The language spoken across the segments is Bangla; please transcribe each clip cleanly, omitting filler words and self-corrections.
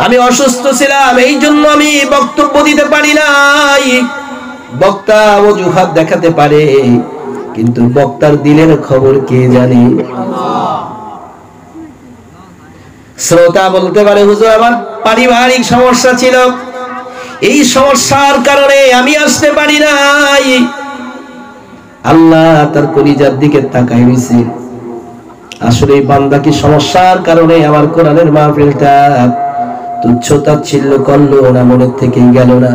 আমি অসুস্থ ছিলাম, এই জন্য আমি বক্তব্য দিতে পারি নাই। বক্তা অজুহাত দেখাতে পারে, কিন্তু বক্তার দিলের খবর কে জানে? শ্রোতা বলতে পারে, হুজুর আমার পারিবারিক সমস্যা ছিল, এই সমস্যার কারণে আমি আসতে পারি নাই। আল্লাহ তার কলিজার দিকে তাকায় রইছে, আসলে বান্দা কি সমস্যার কারণে আমার কোরআনের মাহফিলটা তুচ্ছ তাচ্ছিল্য করলো না, মনের থেকে গেল না?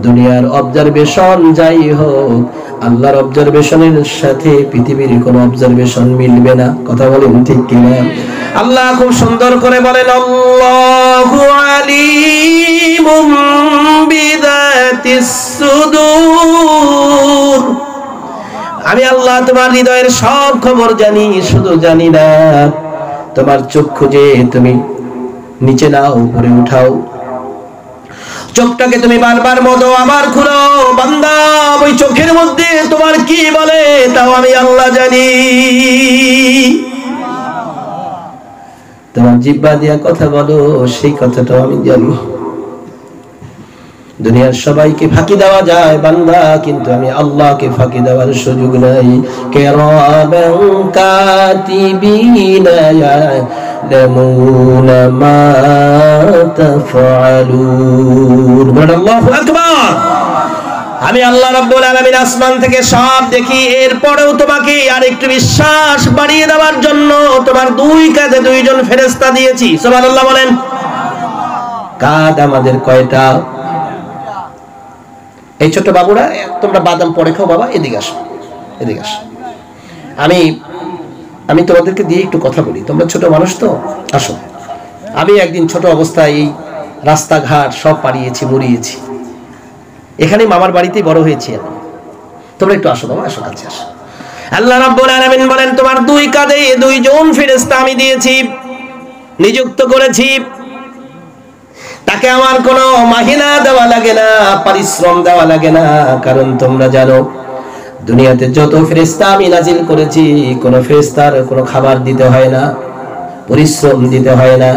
দুনিয়ার অবজারভেশন যাই হোক, আল্লাহর অবজারভেশনের সাথে পৃথিবীর কোন অবজারভেশন মিলবে না। কথা বলেন ঠিক কিনা? আল্লাহ খুব সুন্দর করে বলেন, আল্লাহু আলিমুম বিযাতিস সুদূর। আমি আল্লাহ তোমার হৃদয়ের সব খবর জানি, শুধু জানি না তোমার চক্ষু যে তুমি নিচে নাও উপরে উঠাও, চোখটাকে তুমি বারবার মতো আবার খুলো। বান্দা ওই চোখের মধ্যে তোমার কি বলে তাও আমি আল্লাহ জানি। তোমার জিহ্বা দিয়া কথা বলো, সেই কথাটাও আমি জানি। দুনিয়ার সবাইকে ফাঁকি দেওয়া যায় বান্দা, কিন্তু আমি আল্লাহকে ফাঁকি দেওয়ার সুযোগ নাই। কিরামান কাতিবিনা ইয়ালামুনা মা তাফআলুন। আল্লাহু আকবার। আমি আল্লাহ রাব্বুল আলামিন আসমান থেকে সব দেখি, এরপরেও তোমাকে আরেকটু বিশ্বাস বাড়িয়ে দেওয়ার জন্য তোমার দুই কাঁধে দুইজন ফেরেশতা দিয়েছি। সুবহানাল্লাহ বলেন। কাঁধ আমাদের কয়টা? এই ছোট বাবুরা, তোমরা বাদাম পরে খাও বাবা, এদিকে আসো, এদিকে আসো। আমি তোমাদেরকে দিয়ে একটু কথা বলি, তোমরা ছোট মানুষ তো, আসো। আমি একদিন ছোট অবস্থায় এই রাস্তাঘাট সব পাড়িয়েছি, মুড়িয়েছি। এখানে মামার বাড়িতেই বড় হয়েছি আমি। তোমরা একটু আসো বাবা, আসো কাছে আসো। আল্লাহ রাব্বুল আলামিন বলেন, তোমার দুই কাঁধে দুইজন ফেরেশতা আমি দিয়েছি, নিযুক্ত করেছি। তাকে আমার কোনো মাহিনা দেওয়া লাগে না, পরিশ্রম দেওয়া লাগে না। কারণ তোমরা জানো দুনিয়াতে যত ফেরেশতা আমি নাজিল করেছি, কোন ফেরেশতার কোনো খাবার দিতে হয় না, পরিশ্রম দিতে হয় না।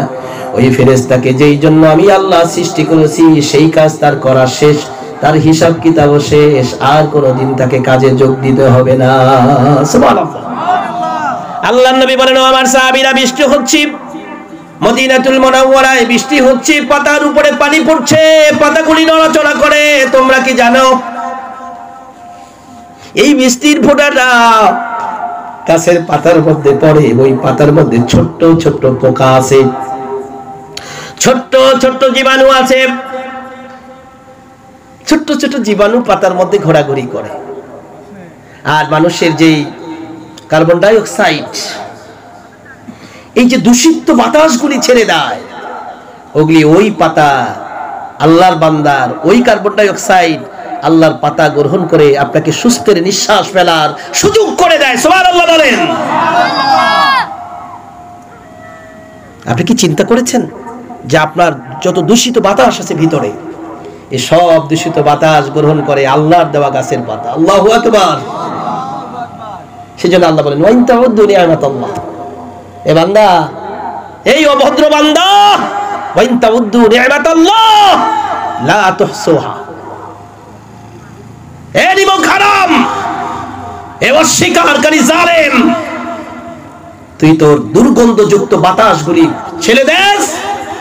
ওই ফেরেশতাকে যেই জন্য আমি আল্লাহ সৃষ্টি করেছি, সেই কাজ তার করা শেষ, তার হিসাব কিতাব শেষ, আর কোনোদিন তাকে কাজে যোগ দিতে হবে না। সুবহানাল্লাহ। আল্লাহর নবী বলেন, আমার সাহাবীরা, বৃষ্টি হচ্ছে মদিনাতুল মুনাওয়ারায়, বৃষ্টি হচ্ছে, পাতার উপরে পানি পড়ছে, পাতাগুলি নড়াচড়া করে। তোমরা কি জানো এই বৃষ্টির ফোঁটাটা গাছের পাতার মধ্যে পড়ে, ওই পাতার মধ্যে ছোট্ট ছোট্ট পোকা আছে, ছোট্ট ছোট্ট জীবাণু আছে। ছোট্ট ছোট্ট জীবাণু পাতার মধ্যে ঘোরাঘুরি করে। আর মানুষের যেই কার্বন ডাই অক্সাইড, এই যে দূষিত বাতাসগুলি ছেড়ে দেয়, ওগুলি ওই পাতা, আল্লাহর বান্দার ওই কার্বন ডাই অক্সাইড আল্লাহর পাতা গ্রহণ করে আপনাকে সুস্থের নিঃশ্বাস ফেলার সুযোগ করে দেয়। সুবহানাল্লাহ বলেন। আপনি কি চিন্তা করেছেন যে আপনার যত দূষিত বাতাস আছে ভিতরে, এই সব দূষিত বাতাস গ্রহণ করে আল্লাহর দেওয়া গাছের পাতা। আল্লাহু আকবার। সেজন্য আল্লাহ বলেন, ওয়া ইন তাউদ্দু নি'মাতাল্লাহ। এ বান্দা, এই অভদ্র বান্দা, ওয়া ইন তাউদ্দু নি'মাতাল্লাহ লা তুহসুহা। এ নিমক হারাম, এ অস্বীকারকারী জালেম, তুই তোর দুর্গন্ধযুক্ত বাতাসগুলি ছেড়ে দেস।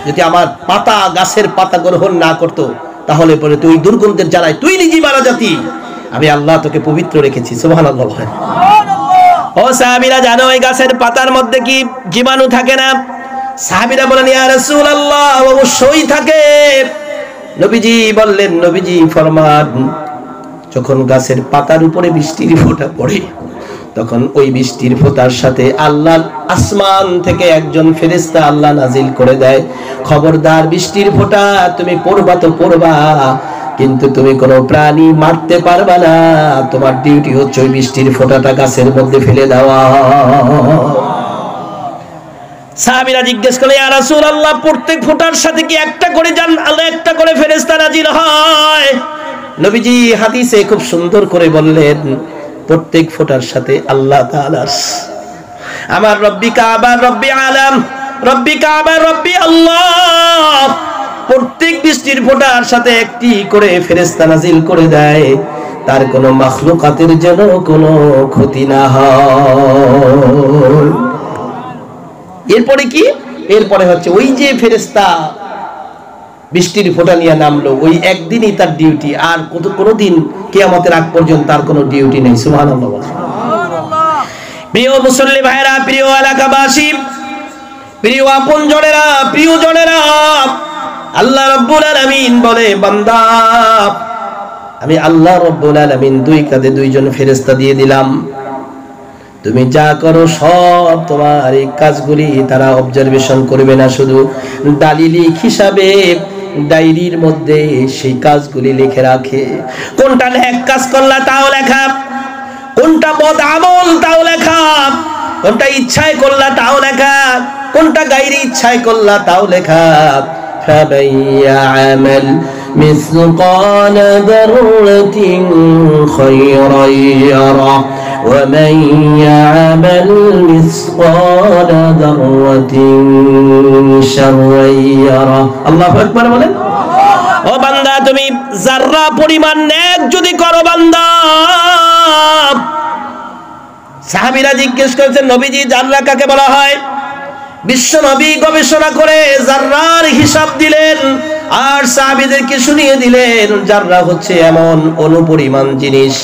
যদি আমার পাতা, গাছের পাতা গ্রহণ না করতো, তাহলে পরে তুই দুর্গন্ধের জ্বালায় তুই নিজে মারা যাতি। আমি আল্লাহ তোকে পবিত্র রেখেছি। সুবহানাল্লাহ। ও সাহাবীরা, জানো এই গাছের পাতার মধ্যে কি জীবাণু থাকে না? সাহাবীরা বলেন, ইয়া রাসূলুল্লাহ, অবশ্যই থাকে। নবীজি বললেন, নবীজি ফরমান, যখন গাছের পাতার উপরে বৃষ্টির ফোঁটা পড়ে, তখন ওই বৃষ্টির ফোঁটার সাথে আল্লাহর আসমান থেকে একজন ফেরেশতা আল্লাহ নাজিল করে দেয়, খবরদার বৃষ্টির ফোঁটা তুমি পড়বা তো পড়বা, কিন্তু তুমি কোনো প্রাণী মারতে পারবা না। তোমার ডিউটি হচ্ছে ওই বৃষ্টির ফোঁটাটা গাছের মধ্যে ফেলে দেওয়া। সাহাবীরা জিজ্ঞেস করে, ইয়া রাসূলুল্লাহ, প্রত্যেক ফোঁটার সাথে কি একটা করে একটা করে ফেরেশতা নাজিল হয়? নবীজি হাদিসে খুব সুন্দর করে বললেন, প্রত্যেক ফোঁটার সাথে আল্লাহ তাআলা, আমার রব্বি কাবা রব্বি আলাম, রব্বি কাবা রব্বি আল্লাহ, বৃষ্টির ফোঁটার সাথে একটি করে ফেরেশতা নাজিল করে দেয়, তার কোনো মাখলুকাতের যেন কোনো ক্ষতি না হয়। এরপরে কি? এরপরে হচ্ছে ওই যে ফেরেশতা বৃষ্টির ফোঁটা নিয়ে নামলো, ওই একদিনই তার ডিউটি, আর কোনোদিন কিয়ামতের আগ পর্যন্ত তার কোনো ডিউটি নেই। সুবহানাল্লাহ। প্রিয় মুসল্লি ভাইরা, প্রিয় এলাকাবাসী, প্রিয় আপনজনেরা, প্রিয়জনেরা, আল্লাহ রাব্বুল আলামিন বলে, বান্দা আমি আল্লাহ রাব্বুল আলামিন দুই কাঁধে দুইজন ফেরেশতা দিয়ে দিলাম, তুমি যা করো সব তোমার এই কাজগুলি তারা অবজারভেশন করবে না, শুধু দালিলিক হিসাবে ডায়েরির মধ্যে সেই কাজগুলি লিখে রাখে। কোনটা নেক কাজ করলা তাও লেখা, কোনটা বদ আমল তাও লেখা, কোনটা ইচ্ছায় করলা তাও লেখা, কোনটা গায়রি ইচ্ছায় করলা তাও লেখা। فمن يعمل مثقال ذرة خيرا يره ومن يعمل مثقال ذرة شرا يره। আল্লাহু আকবার বলেন। ও বান্দা, তুমি যাররা পরিমাণ নেক যদি করো বান্দা। সাহাবীরা জিজ্ঞেস করেছেন, নবীজি যাররা কাকে বলা হয়? বিশ্ব নবী গবেষণা করে যাররার হিসাব দিলেন আর সাহাবীদেরকে শুনিয়ে দিলেন, যাররা হচ্ছে এমন অনুপরিমাণ জিনিস,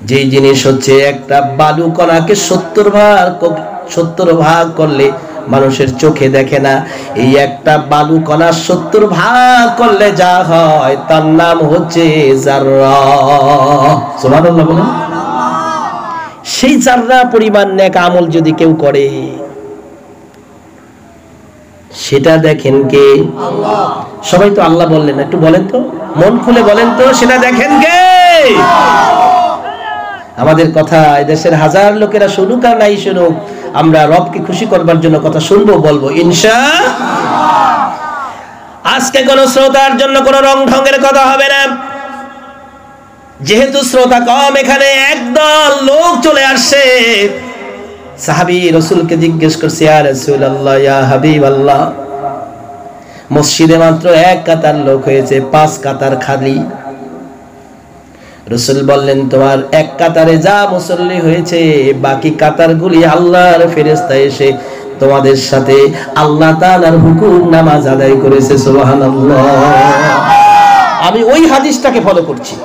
যে জিনিস হচ্ছে একটা বালু কণাকে 70 ভাগ করলে মানুষের চোখে দেখে না, এই একটা বালু কণা 70 ভাগ করলে যা হয় তার নাম হচ্ছে যাররা। সুবহানাল্লাহ বলেন। সেই যাররা পরিমাণ নেক আমল যদি কেউ করে, সেটা দেখেন কে? আল্লাহ। সবাই তো আল্লাহ বললেন, একটু বলেন তো, মন খুলে বলেন তো, সেটা দেখেন কে? আমাদের কথা দেশের হাজার লোকেরা শুনুক আর নাই শুনুক, আমরা রবকে খুশি করবার জন্য কথা শুনবো, বলবো ইনশাআল্লাহ। আজকে কোন শ্রোতার জন্য কোন রং ঢঙ্গের কথা হবে না, যেহেতু শ্রোতা কম, এখানে একদল লোক চলে আসছে। সাহাবী রাসূলকে জিজ্ঞেস করছে, ইয়া রাসূলুল্লাহ, ইয়া হাবিবাল্লাহ, মসজিদে মাত্র এক কাতার লোক হয়েছে, 5 কাতার খালি। রাসূল বললেন, তোমার এক কাতারে যা মুসল্লি হয়েছে, বাকি কাতারগুলি আল্লাহর ফেরেশতা এসে তোমাদের সাথে আল্লাহ তাআলার হুকুম নামাজ আদায় করেছে। সুবহানাল্লাহ। আমি ওই হাদিসটাকে ফলো করছি।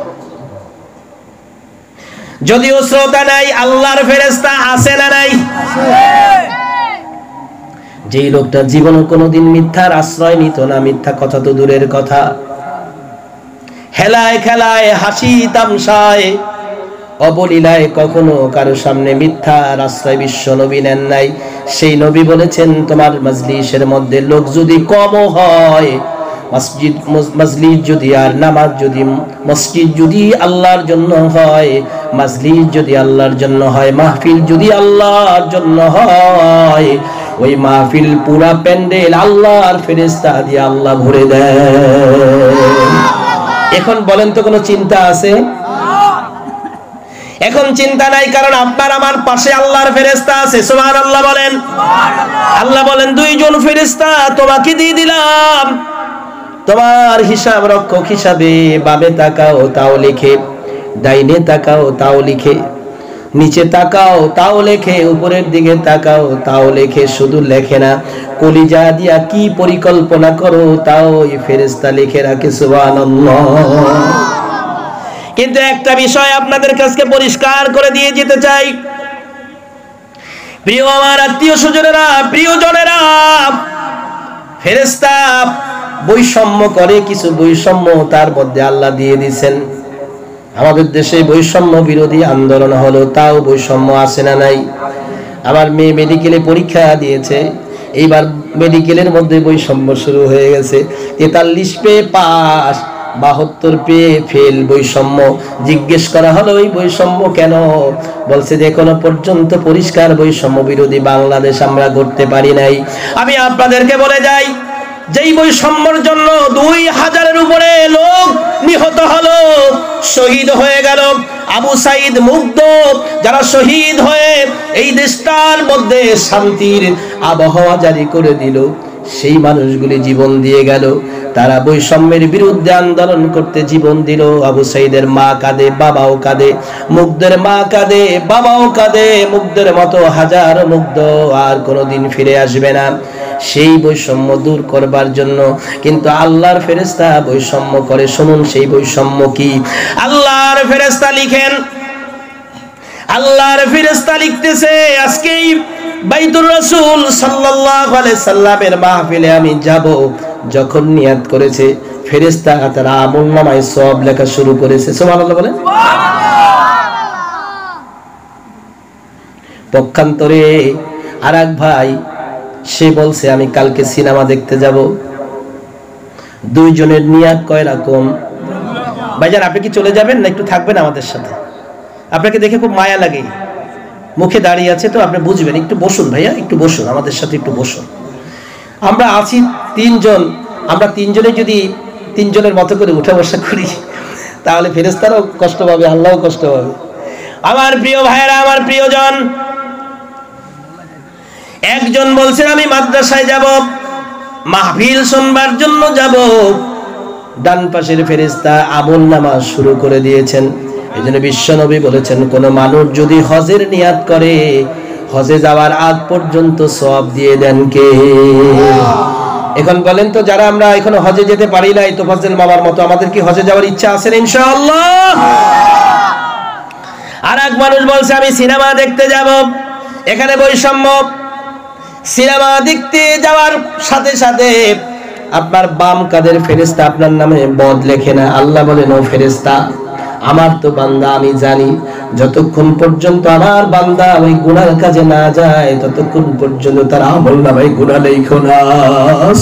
যদিও শ্রোতা নাই, আল্লাহর ফেরেশতা আছে না নাই? যেই লোকটা জীবনে কোনোদিন মিথ্যার আশ্রয় নিত না, মিথ্যা কথা তো দূরের কথা, হেলায় খেলায় হাসি তামশায় অবলীলায় কখনো কারো সামনে মিথ্যার আশ্রয় বিশ্ব নবী নেন নাই। সেই নবী বলেছেন, তোমার মজলিসের মধ্যে লোক যদি কম হয়, মজলিস যদি আর নামাজ যদি, মসজিদ যদি আল্লাহর জন্য হয়, মজলিস যদি আল্লাহর জন্য হয়, মাহফিল যদি আল্লাহর জন্য হয়, ওই মাহফিল পুরা প্যান্ডেল আল্লাহর ফেরেশতা দিয়ে আল্লাহ ভরে দেয়। এখন বলেন তো কোনো চিন্তা আছে? এখন চিন্তা নাই, কারণ আপনার আমার পাশে আল্লাহর ফেরেশতা আছে। সুবহানাল্লাহ বলেন। আল্লাহ বলেন, 2 জন ফেরেশতা তোমাকে দিয়ে দিলাম, তোমার হিসাব রক্ষক হিসাবে। বামে তাকাও তাও লিখে, ডাইনে তাকাও তাও লিখে, নিচে তাকাও তাও লেখে, উপরের দিকে তাকাও তাও লেখে। শুধু লেখে না, কলিজা দিয়া কি পরিকল্পনা করো তাও এই ফেরেশতা লিখে রাখে। সুবহানাল্লাহ। কিন্তু একটা বিষয় আপনাদের কাছে পরিষ্কার করে দিয়ে যেতে চাই, প্রিয় আমার আত্মীয় স্বজনেরা, প্রিয়জনেরা, ফেরেশতা বৈষম্য করে, কিছু বৈষম্য তার মধ্যে আল্লাহ দিয়ে দিয়েছেন। আমাদের দেশে বৈষম্য বিরোধী আন্দোলন হলো, তাও বৈষম্য আছে না নাই? আমার মেয়ে মেডিকেলে পরীক্ষা দিয়েছে, এইবার মেডিকেলের মধ্যে বৈষম্য শুরু হয়ে গেছে। 43 পেয়ে পাস, 72 পেয়ে ফেল, বৈষম্য। জিজ্ঞেস করা হলো, ওই বৈষম্য কেন? বলছে যে এখনো পর্যন্ত পরিষ্কার বৈষম্য বিরোধী বাংলাদেশ আমরা করতে পারি নাই। আমি আপনাদেরকে বলে যাই, যেই বৈষম্যের জন্য 2000-এর উপরে লোক নিহত হলো, শহীদ হয়ে গেল। আবু সাইদ মুগ্ধ, যারা শহীদ হয়ে এই দেশটার মধ্যে শান্তির আবহাওয়া জারি করে দিল, সেই মানুষগুলি জীবন দিয়ে গেল। তারা বৈষম্যের বিরুদ্ধে আন্দোলন করতে জীবন দিল। আবু সাইদের মা কাঁদে, বাবাও কাঁদে, মুগ্ধের মা কাঁদে, বাবাও কাঁদে। মুগ্ধের মতো হাজার মুগ্ধ আর কোনোদিন ফিরে আসবে না সেই বৈষম্য দূর করবার জন্য। কিন্তু আল্লাহর ফেরেশতা বৈষম্য করে। শুনুন সেই বৈষম্য কি। আল্লাহর ফেরেশতা লিখেন, আল্লাহর ফেরেশতা লিখতেছে, আজকেই বাইতুর রাসূল সাল্লাল্লাহু আলাইহি সাল্লামের মাহফিলে আমি যাব। যখন নিয়াত করেছে, ফেরেশতা তার আমলনামায় সওয়াব লেখা শুরু করেছে। সুবহানাল্লাহ বলেন। পক্ষান্তরে আরেক ভাই সে বলছে আমি কালকে সিনেমা দেখতে যাব। দুইজনের নিয়াত কয় রকম? ভাইজান আপনি কি চলে যাবেন না একটু থাকবেন আমাদের সাথে? আপনাকে দেখে খুব মায়া লাগে, মুখে দাঁড়িয়ে আছে তো আপনি বুঝবেন। একটু বসুন ভাইয়া, একটু বসুন আমাদের সাথে, একটু বসুন। আমরা আছি তিনজন, আমরা তিনজনে যদি তিনজনের মতো করে উঠা বসা করি তাহলে ফেরেশতারাও কষ্ট পাবে, আল্লাহও কষ্ট পাবে। আমার প্রিয় ভাইয়েরা, আমার প্রিয়জন, একজন বলছেন আমি মাদ্রাসায় যাব, মাহফিল শুনবার জন্য যাব। ডান পাশের ফেরেশতা আমলনামা শুরু করে দিয়েছেন। এজন্য বিশ্বনবী বলেছেন কোন মানুষ যদি হজের নিয়াত করে, হজে যাওয়ার আগ পর্যন্ত সওয়াব দিয়ে দেন কে? এখন বলেন তো, যারা আমরা এখনো হজে যেতে পারি নাই, তোফাজ্জল মামার মতো আমাদের কি হজে যাওয়ার ইচ্ছা আছে না ইনশাআল্লাহ? আর এক মানুষ বলছে আমি সিনেমা দেখতে যাব। এখানে বৈষম্য। সিনেমা দেখতে যাওয়ার সাথে সাথে আপনার বাম কাদের ফেরেশতা আপনার নামে বদ লেখে না। আল্লাহ বলেন ও ফেরেশতা, আমার তো বান্দা আমি জানি যতক্ষণ পর্যন্ত আমার বান্দা ওই গুনার কাজে না যায় ততক্ষণ পর্যন্ত তার আমলনামায় গুনাহ লেখো না।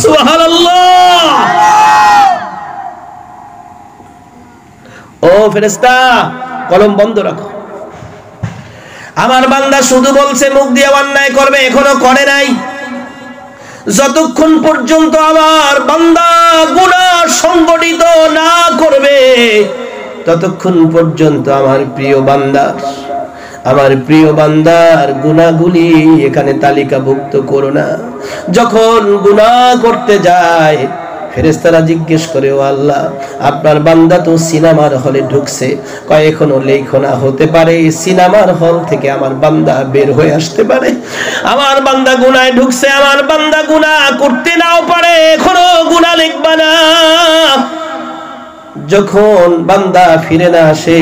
সুবহানাল্লাহ। ও ফেরেশতা কলম বন্ধ রাখো। আমার বান্দা শুধু বলছে মুখ দিয়ে অন্যায় করবে, এখনো করে নাই। যতক্ষণ পর্যন্ত আমার বান্দা গুনাহ সংগঠিত না করবে ততক্ষণ পর্যন্ত আমার প্রিয় বান্দার গুনাহগুলি এখানে তালিকাভুক্ত করো না। যখন গুনাহ করতে যায় ফেরেশতারা জিজ্ঞেস করে ও আল্লাহ আপনার বান্দা তো সিনেমার হলে ঢুকছে, কয় এখনো লেখো না। হতে পারে সিনেমার হল থেকে আমার বান্দা বের হয়ে আসতে পারে। আমার বান্দা গুনাহে ঢুকছে, আমার বান্দা গুনাহ করতে নাও পারে, এখনো গুনাহ লিখবা না। যখন বান্দা ফিরে না আসে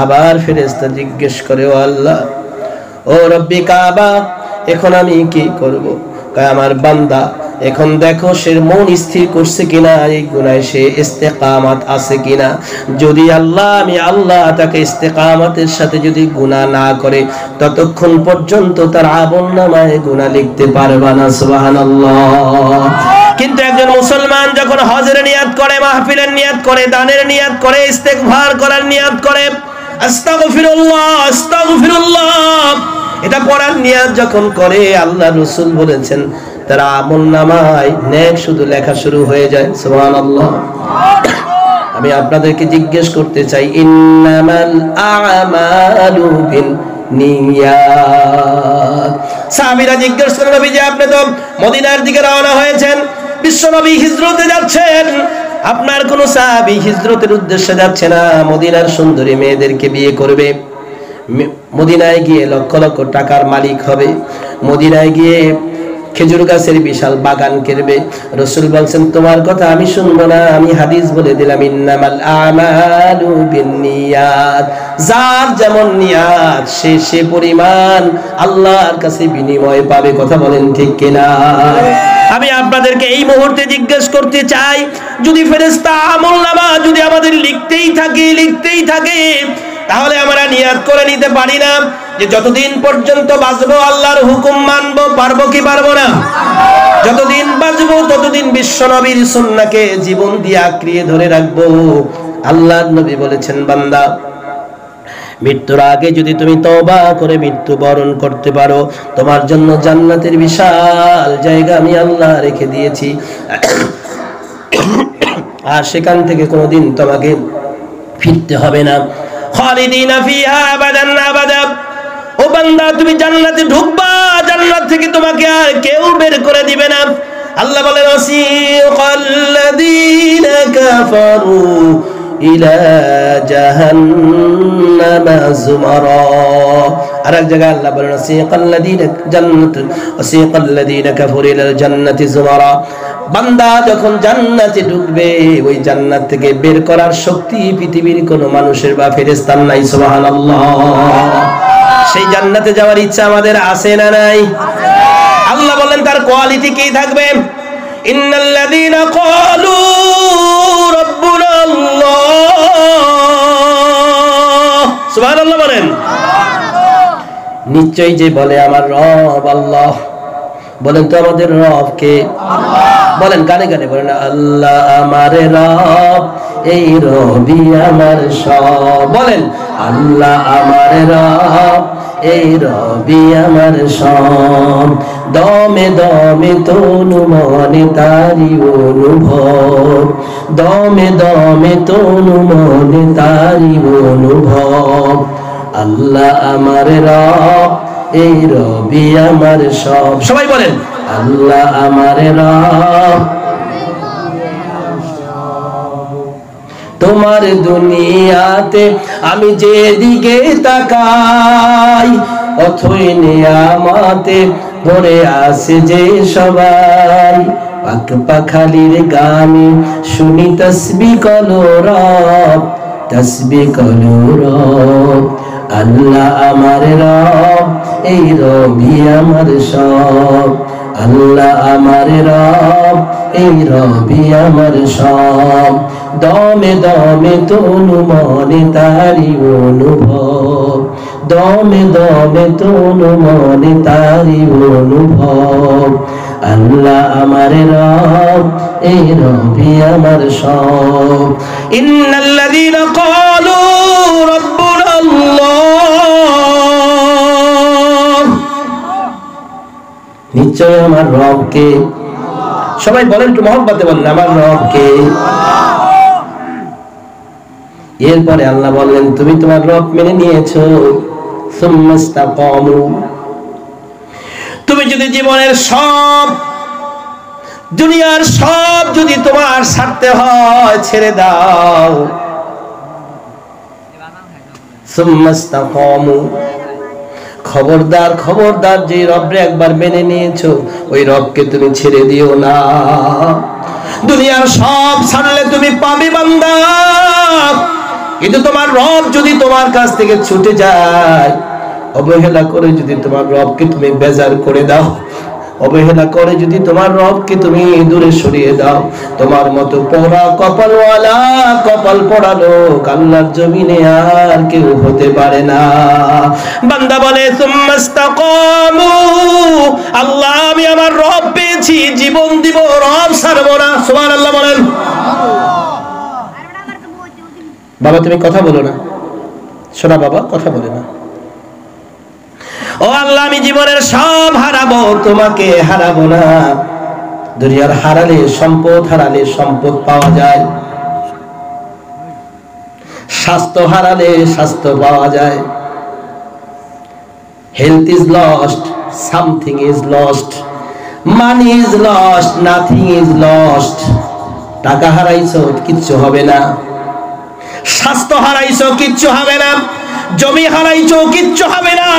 আবার ফেরেশতা জিজ্ঞেস করে ও আল্লাহ ও রব্বি কাবা এখন আমি কি করব? কয় আমার বান্দা এখন দেখো সে মন স্থির করছে কিনা, এই গুনাহে সে ইস্তেকামাত আছে কিনা। যদি আমি আল্লাহ তাকে ইস্তেকামাতের সাথে যদি গুনাহ না করে ততক্ষণ পর্যন্ত তার আমলনামায় গুনাহ লিখতে পারবা না। সুবহানাল্লাহ। কিন্তু একজন মুসলমান যখন হজের নিয়াত করে, মাহফিলের নিয়াত করে, দানের নিয়াত করে, ইস্তেগফার করার নিয়াত করে, আস্তাগফিরুল্লাহ আস্তাগফিরুল্লাহ এটা পড়ার নিয়াত যখন করে, আল্লাহ রাসূল বলেছেন তার আমলনামায় নেক শুধু লেখা শুরু হয়ে যায়। সুবহানাল্লাহ। আমি আপনাদেরকে জিজ্ঞেস করতে চাই, ইন্নামাল আ'মালু বিন্নিয়াত। সাহাবীরা জিজ্ঞেস করেন নবীজি আপনি তো মদিনার দিকে রওনা হয়েছেন, বিশ্বনবী হিজরতে যাচ্ছেন, আপনার কোন সাহাবী হিজরতের উদ্দেশ্যে যাচ্ছে না, মদিনার সুন্দরী মেয়েদেরকে বিয়ে করবে, মদিনায় গিয়ে লক্ষ লক্ষ টাকার মালিক হবে, মদিনায় গিয়ে খেজুর গাছের বিশাল বাগান করবে। রাসূল বলছেন তোমার কথা আমি শুনবো না, আমি হাদিস বলে দিলাম ইন্নামাল আমালু বিন্নিয়াত। যার যেমন নিয়াত সে পরিমাণ আল্লাহর কাছে বিনিময় পাবে। কথা বলেন ঠিক কিনা? আমি আপনাদেরকে এই মুহূর্তে জিজ্ঞেস করতে চাই, যদি ফেরেশতা আমলনামা যদি আমাদের লিখতেই থাকে তাহলে আমরা নিয়াত করে নিতে পারি না যে যতদিন পর্যন্ত বাঁচবো আল্লাহর হুকুম মানবো? পারবো কি পারবো না? যতদিন বাঁচবো ততদিন বিশ্বনবীর সুন্নাহকে জীবন দিয়ে আঁকড়িয়ে ধরে রাখবো। আল্লাহর নবী বলেছেন বান্দা মৃত্যুর আগে যদি তুমি তওবা করে মৃত্যু বরণ করতে পারো তোমার জন্য জান্নাতের বিশাল জায়গা আমি আল্লাহ রেখে দিয়েছি, আর সেখান থেকে কোনোদিন তোমাকে ফিরতে হবে না। খালিদিনা ফিহা আবাদান আবাদা। ও বান্দা তুমি জান্নাতে ঢুকবা, জান্নাত থেকে তোমাকে আর কেউ বের করে দিবে না। আল্লাহ বলেন ওয়াসিকাল্লাযীনা কাফারু ইলা জাহান্নামা যুমারা। আর এক জায়গায় আল্লাহ বলেন ওয়াসিকাল্লাযীনা কাফারু ইলা জান্নাতি যুমারা। বান্দা যখন জান্নাতে ঢুকবে ওই জান্নাত থেকে বের করার শক্তি পৃথিবীর কোনো মানুষের বা ফেরেশতার নাই। সুবহানাল্লাহ। সেই জান্নাতে যাওয়ার ইচ্ছা আমাদের আছে না নাই? আল্লাহ বলেন তার কোয়ালিটি কি থাকবে? ইন্নাল্লাযীনা ক্বালু রাব্বুনা আল্লাহ। সুবহানাল্লাহ বলেন। নিশ্চয়ই যে বলে আমার রব আল্লাহ। বলেন তো আমাদের রব কে? আল্লাহ। বলেন গানে গানে বলেন আল্লাহ আমার রব, এই রবি আমার সব। বলেন আল্লাহ আমার রব, এই রবি আমার সব। দমে দমে তনু মনে তারি অনুভব, দমে দমে তনু মনে তারি অনুভব। আল্লাহ আমার রব, এই রবি আমার সব। সবাই বলেন আল্লাহ আমার রব। তোমার দুনিয়াতে আমি যেদিকে তাকাই অথই নিয়ামতে ভরে আছে যে সবাই। পাক পাখালির গানে শুনি তাসবিহ করো রব, তাসবিহ করো রব। আল্লাহ আমার রব, এই রবি আমার সব। আল্লাহ আমার রব, এই রবি আমার সব। দমে দমে তনু মনে তারি অনুভব, দমে দমে তনু মনে তারি অনুভব। আল্লাহ আমার রব, এই রবি আমার সব। ইন্নাল্লাযীনা ক্বালু রাব্বুনা আল্লাহ। নিশ্চয় আমার রব কে? সবাই বলেন একটু মহব্বতে বলেন আমার রব কে? এরপরে আল্লাহ বললেন তুমি তোমার রব মেনে নিয়েছো, সুম্মাস্তাকামু। তুমি যদি জীবনের সব দুনিয়ার সব যদি তোমার ছাড়তে হয় ছেড়ে দাও, সুম্মাস্তাকামু। খবরদার খবরদার, যে রবরে একবার মেনে নিয়েছো ওই রবকে তুমি ছেড়ে দিও না। দুনিয়ার সব ছাড়লে তুমি পাবে বান্দা, কিন্তু তোমার রব যদি তোমার কাছ থেকে ছুটে যায়, অবহেলা করে যদি তোমার রবকে তুমি বেজার করে দাও, অবহেলা করে যদি তোমার রবকে তুমি দূরে সরিয়ে দাও, তোমার মতো পোড়া কপালওয়ালা কপাল পোড়া লোক আল্লাহর জমিনে আর কেউ হতে পারে না। বান্দা বলে সুম্মাস্তাকামু, আল্লাহ আমি আমার রব পেয়েছি, জীবন দিব, রব ছাড়বো না। সুবহানাল্লাহ বলেন। বাবা তুমি কথা বলো না, শোনা বাবা কথা বলে না। ও আল্লাহ আমি জীবনের সব হারাবো, তোমাকে হারাবো না। দুনিয়ার হারালে সম্পদ, হারালে সম্পদ পাওয়া যায়, স্বাস্থ্য হারালে স্বাস্থ্য পাওয়া যায়। Health is lost, something is lost, money is lost, nothing is lost. টাকা হারাইছো কিচ্ছু হবে না, স্বাস্থ্য হারাইছো কিচ্ছু হবে না, জমি হারাইছো কিচ্ছু হবে না,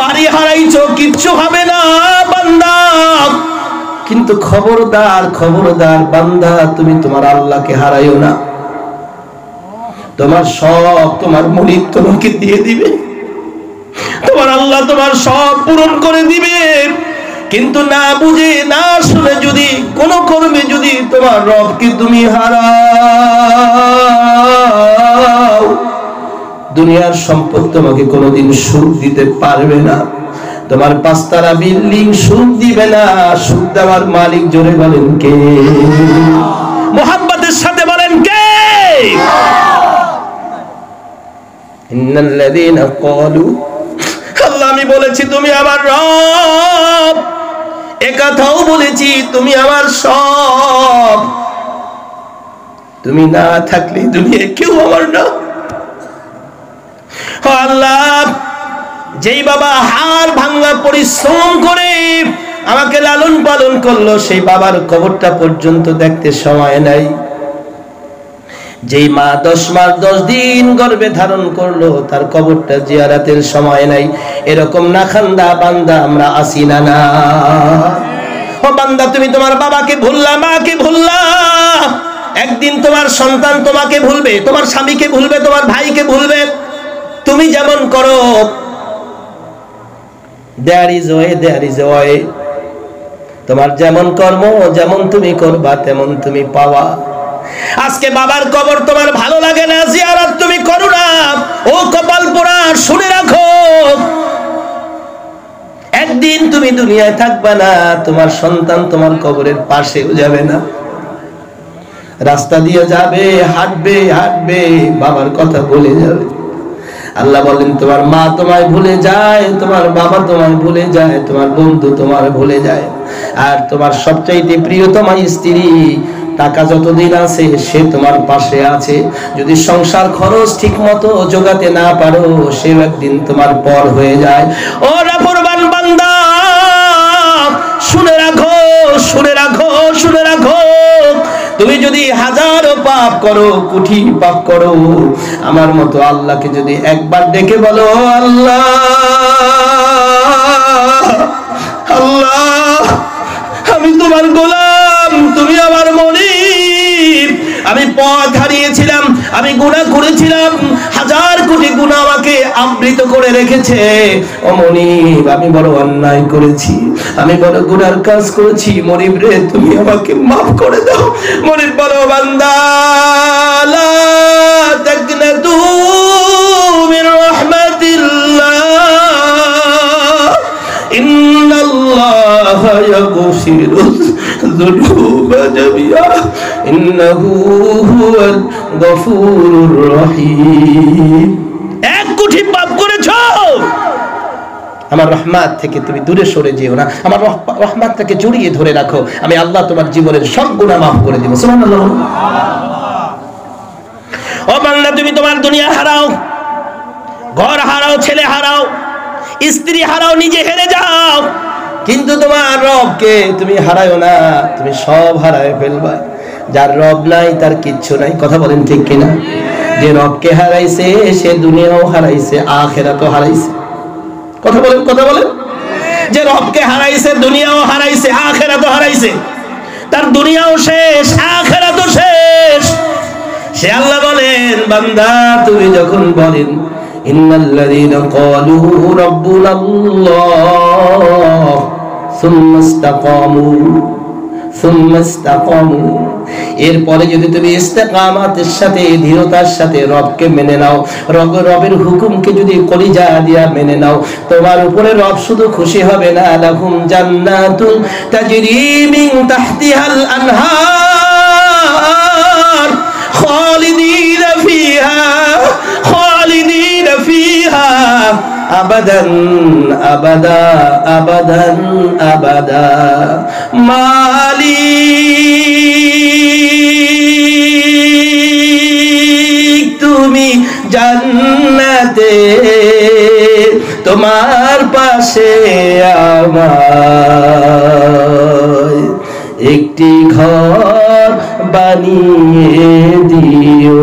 বাড়ি হারাইছো কিচ্ছু হবে না বান্দা। কিন্তু খবরদার খবরদার বান্দা, তুমি তোমার আল্লাহকে হারাইও না। তোমার সব তোমার মুরিদ তোমাকে দিয়ে দিবে, তোমার আল্লাহ তোমার সব পূরণ করে দিবে। কিন্তু না বুঝে না শুনে যদি কোন কর্মে যদি তোমার রবকে তুমি হারাও, দুনিয়ার সম্পদ তোমাকে কোনোদিন সুখ দিতে পারবে না। তোমার পাঁচতলা বিল্ডিং সুখ দিবে না, সুখ দেওয়ার মালিক জোরে বলেন কে? মুহাব্বতের সাথে বলেন কে? ইন্নাল্লাযীনা ক্বালু, আল্লাহ আমি বলেছি তুমি আমার রব, একথাও বলেছি তুমি আমার সব। তুমি না থাকলে দুনিয়ায় কেউ আমার না। আল্লাহ যেই বাবা হাড় ভাঙা পরিশ্রম করে আমাকে লালন পালন করলো, সেই বাবার কবরটা পর্যন্ত দেখতে সময় নাই। যেই মা 10 মাস 10 দিন গর্ভে ধারণ করলো, তার কবরটা জিয়ারাতের সময় নাই। এরকম নাখান্দা বান্দা আমরা আসি না না? ও বান্দা, তুমি তোমার বাবাকে ভুললা, মাকে ভুললা, একদিন তোমার সন্তান তোমাকে ভুলবে, তোমার স্বামীকে ভুলবে, তোমার ভাইকে ভুলবে। তুমি যেমন করো, there is a way, তোমার যেমন কর্ম, যেমন তুমি করবা তেমন তুমি পাওয়া। আজকে বাবার কবর তোমার ভালো লাগে না, জিয়ারত তুমি করো না, ও কপাল পোড়া, শুনে রাখো, একদিন তুমি দুনিয়ায় থাকবা না, তোমার সন্তান তোমার কবরের পাশেও যাবে না। রাস্তা দিয়ে যাবে, হাঁটবে হাঁটবে, বাবার কথা ভুলে যাবে। আল্লাহ বলেন, তোমার মা তোমায় ভুলে যায়, তোমার বাবা তোমায় ভুলে যায়, তোমার বন্ধু তোমার ভুলে যায়, আর তোমার সবচাইতে প্রিয়তমা স্ত্রী টাকা যতদিন আছে সে তোমার পাশে আছে। যদি সংসার খরচ ঠিক মতো জোগাতে না পারো, সে একদিন তোমার পর হয়ে যায়। ও নাফরমান বান্দা, শুনে রাখো, শুনে রাখো, শুনে রাখো, তুমি যদি হাজারো পাপ করো, কোটি পাপ করো, আমার মতো আল্লাহকে যদি একবার ডেকে বলো, আল্লাহ আল্লাহ, আমি তোমার গোলাম, তুমি আমার মনিব, আমি পথ হারিয়েছিলাম, আমি গুনাহ করেছিলাম, হাজার কোটি গুনাহ আমাকে আবৃত করে রেখেছে, ও মনিব আমি বড় অন্যায় করেছি, আমি বড় গুনার কাজ করেছি, মনিব রে তুমি আমাকে মাফ করে দাও। মনিব বলো, বান্দা লা তাকনাতু মির রাহমাতিল্লাহ, ইন্নাল্লাহা ইয়াগফিরুয যুনুবা জামিআ, ইন্নাহু হুয়াল গফুরুর রহিম। এক কোটি পাপ করেছো, আমার রহমত থেকে তুমি দূরে সরে যেও না, আমার রহমতটাকে জড়িয়ে ধরে রাখো, আমি আল্লাহ তোমার জীবনের সব গুনাহ মাফ করে দেব। সুবহানাল্লাহ। ও বান্দা, তুমি তোমার দুনিয়া হারাও, ঘর হারাও, ছেলে হারাও, স্ত্রী হারাও, নিজে হেরে যাও, কিন্তু তোমার রবকে তুমি হারায়ো না, তুমি সব হারায় ফেলবা। যার রব নাই তার কিচ্ছু নাই, কথা বলেন ঠিক কিনা? যে রবকে হারাইছে সে দুনিয়াও হারাইছে, আখিরাতও হারাইছে। কথা বলেন, কথা বলেন। যে রবকে হারাইছে দুনিয়াও হারাইছে, আখিরাতও হারাইছে, তার দুনিয়াও শেষ, আখিরাতও শেষ। সে আল্লাহ বলেন, বান্দা তুমি যখন বলেন ইন্নাল্লাযীনা ক্বালু রাব্বুনাল্লাহ সুম্মা ইসতাকামু, এরপরে যদি তুমি ইস্তেকামাতের সাথে, দৃঢ়তার সাথে রবকে মেনে নাও, রবের হুকুমকে যদি কলিজা দিয়া মেনে নাও, তোমার উপরে রব শুধু খুশি হবে না, লাহুম জান্নাতুন তাজরি মিন তাহতিহাল আনহার খালিদিনা ফিহা, খালিদিনা ফিহা আবাদান আবাদা, আবাদান আবাদা। মালিক তুমি জান্নাতে, তোমার পাশে আমার একটি ঘর বানিয়ে দিও।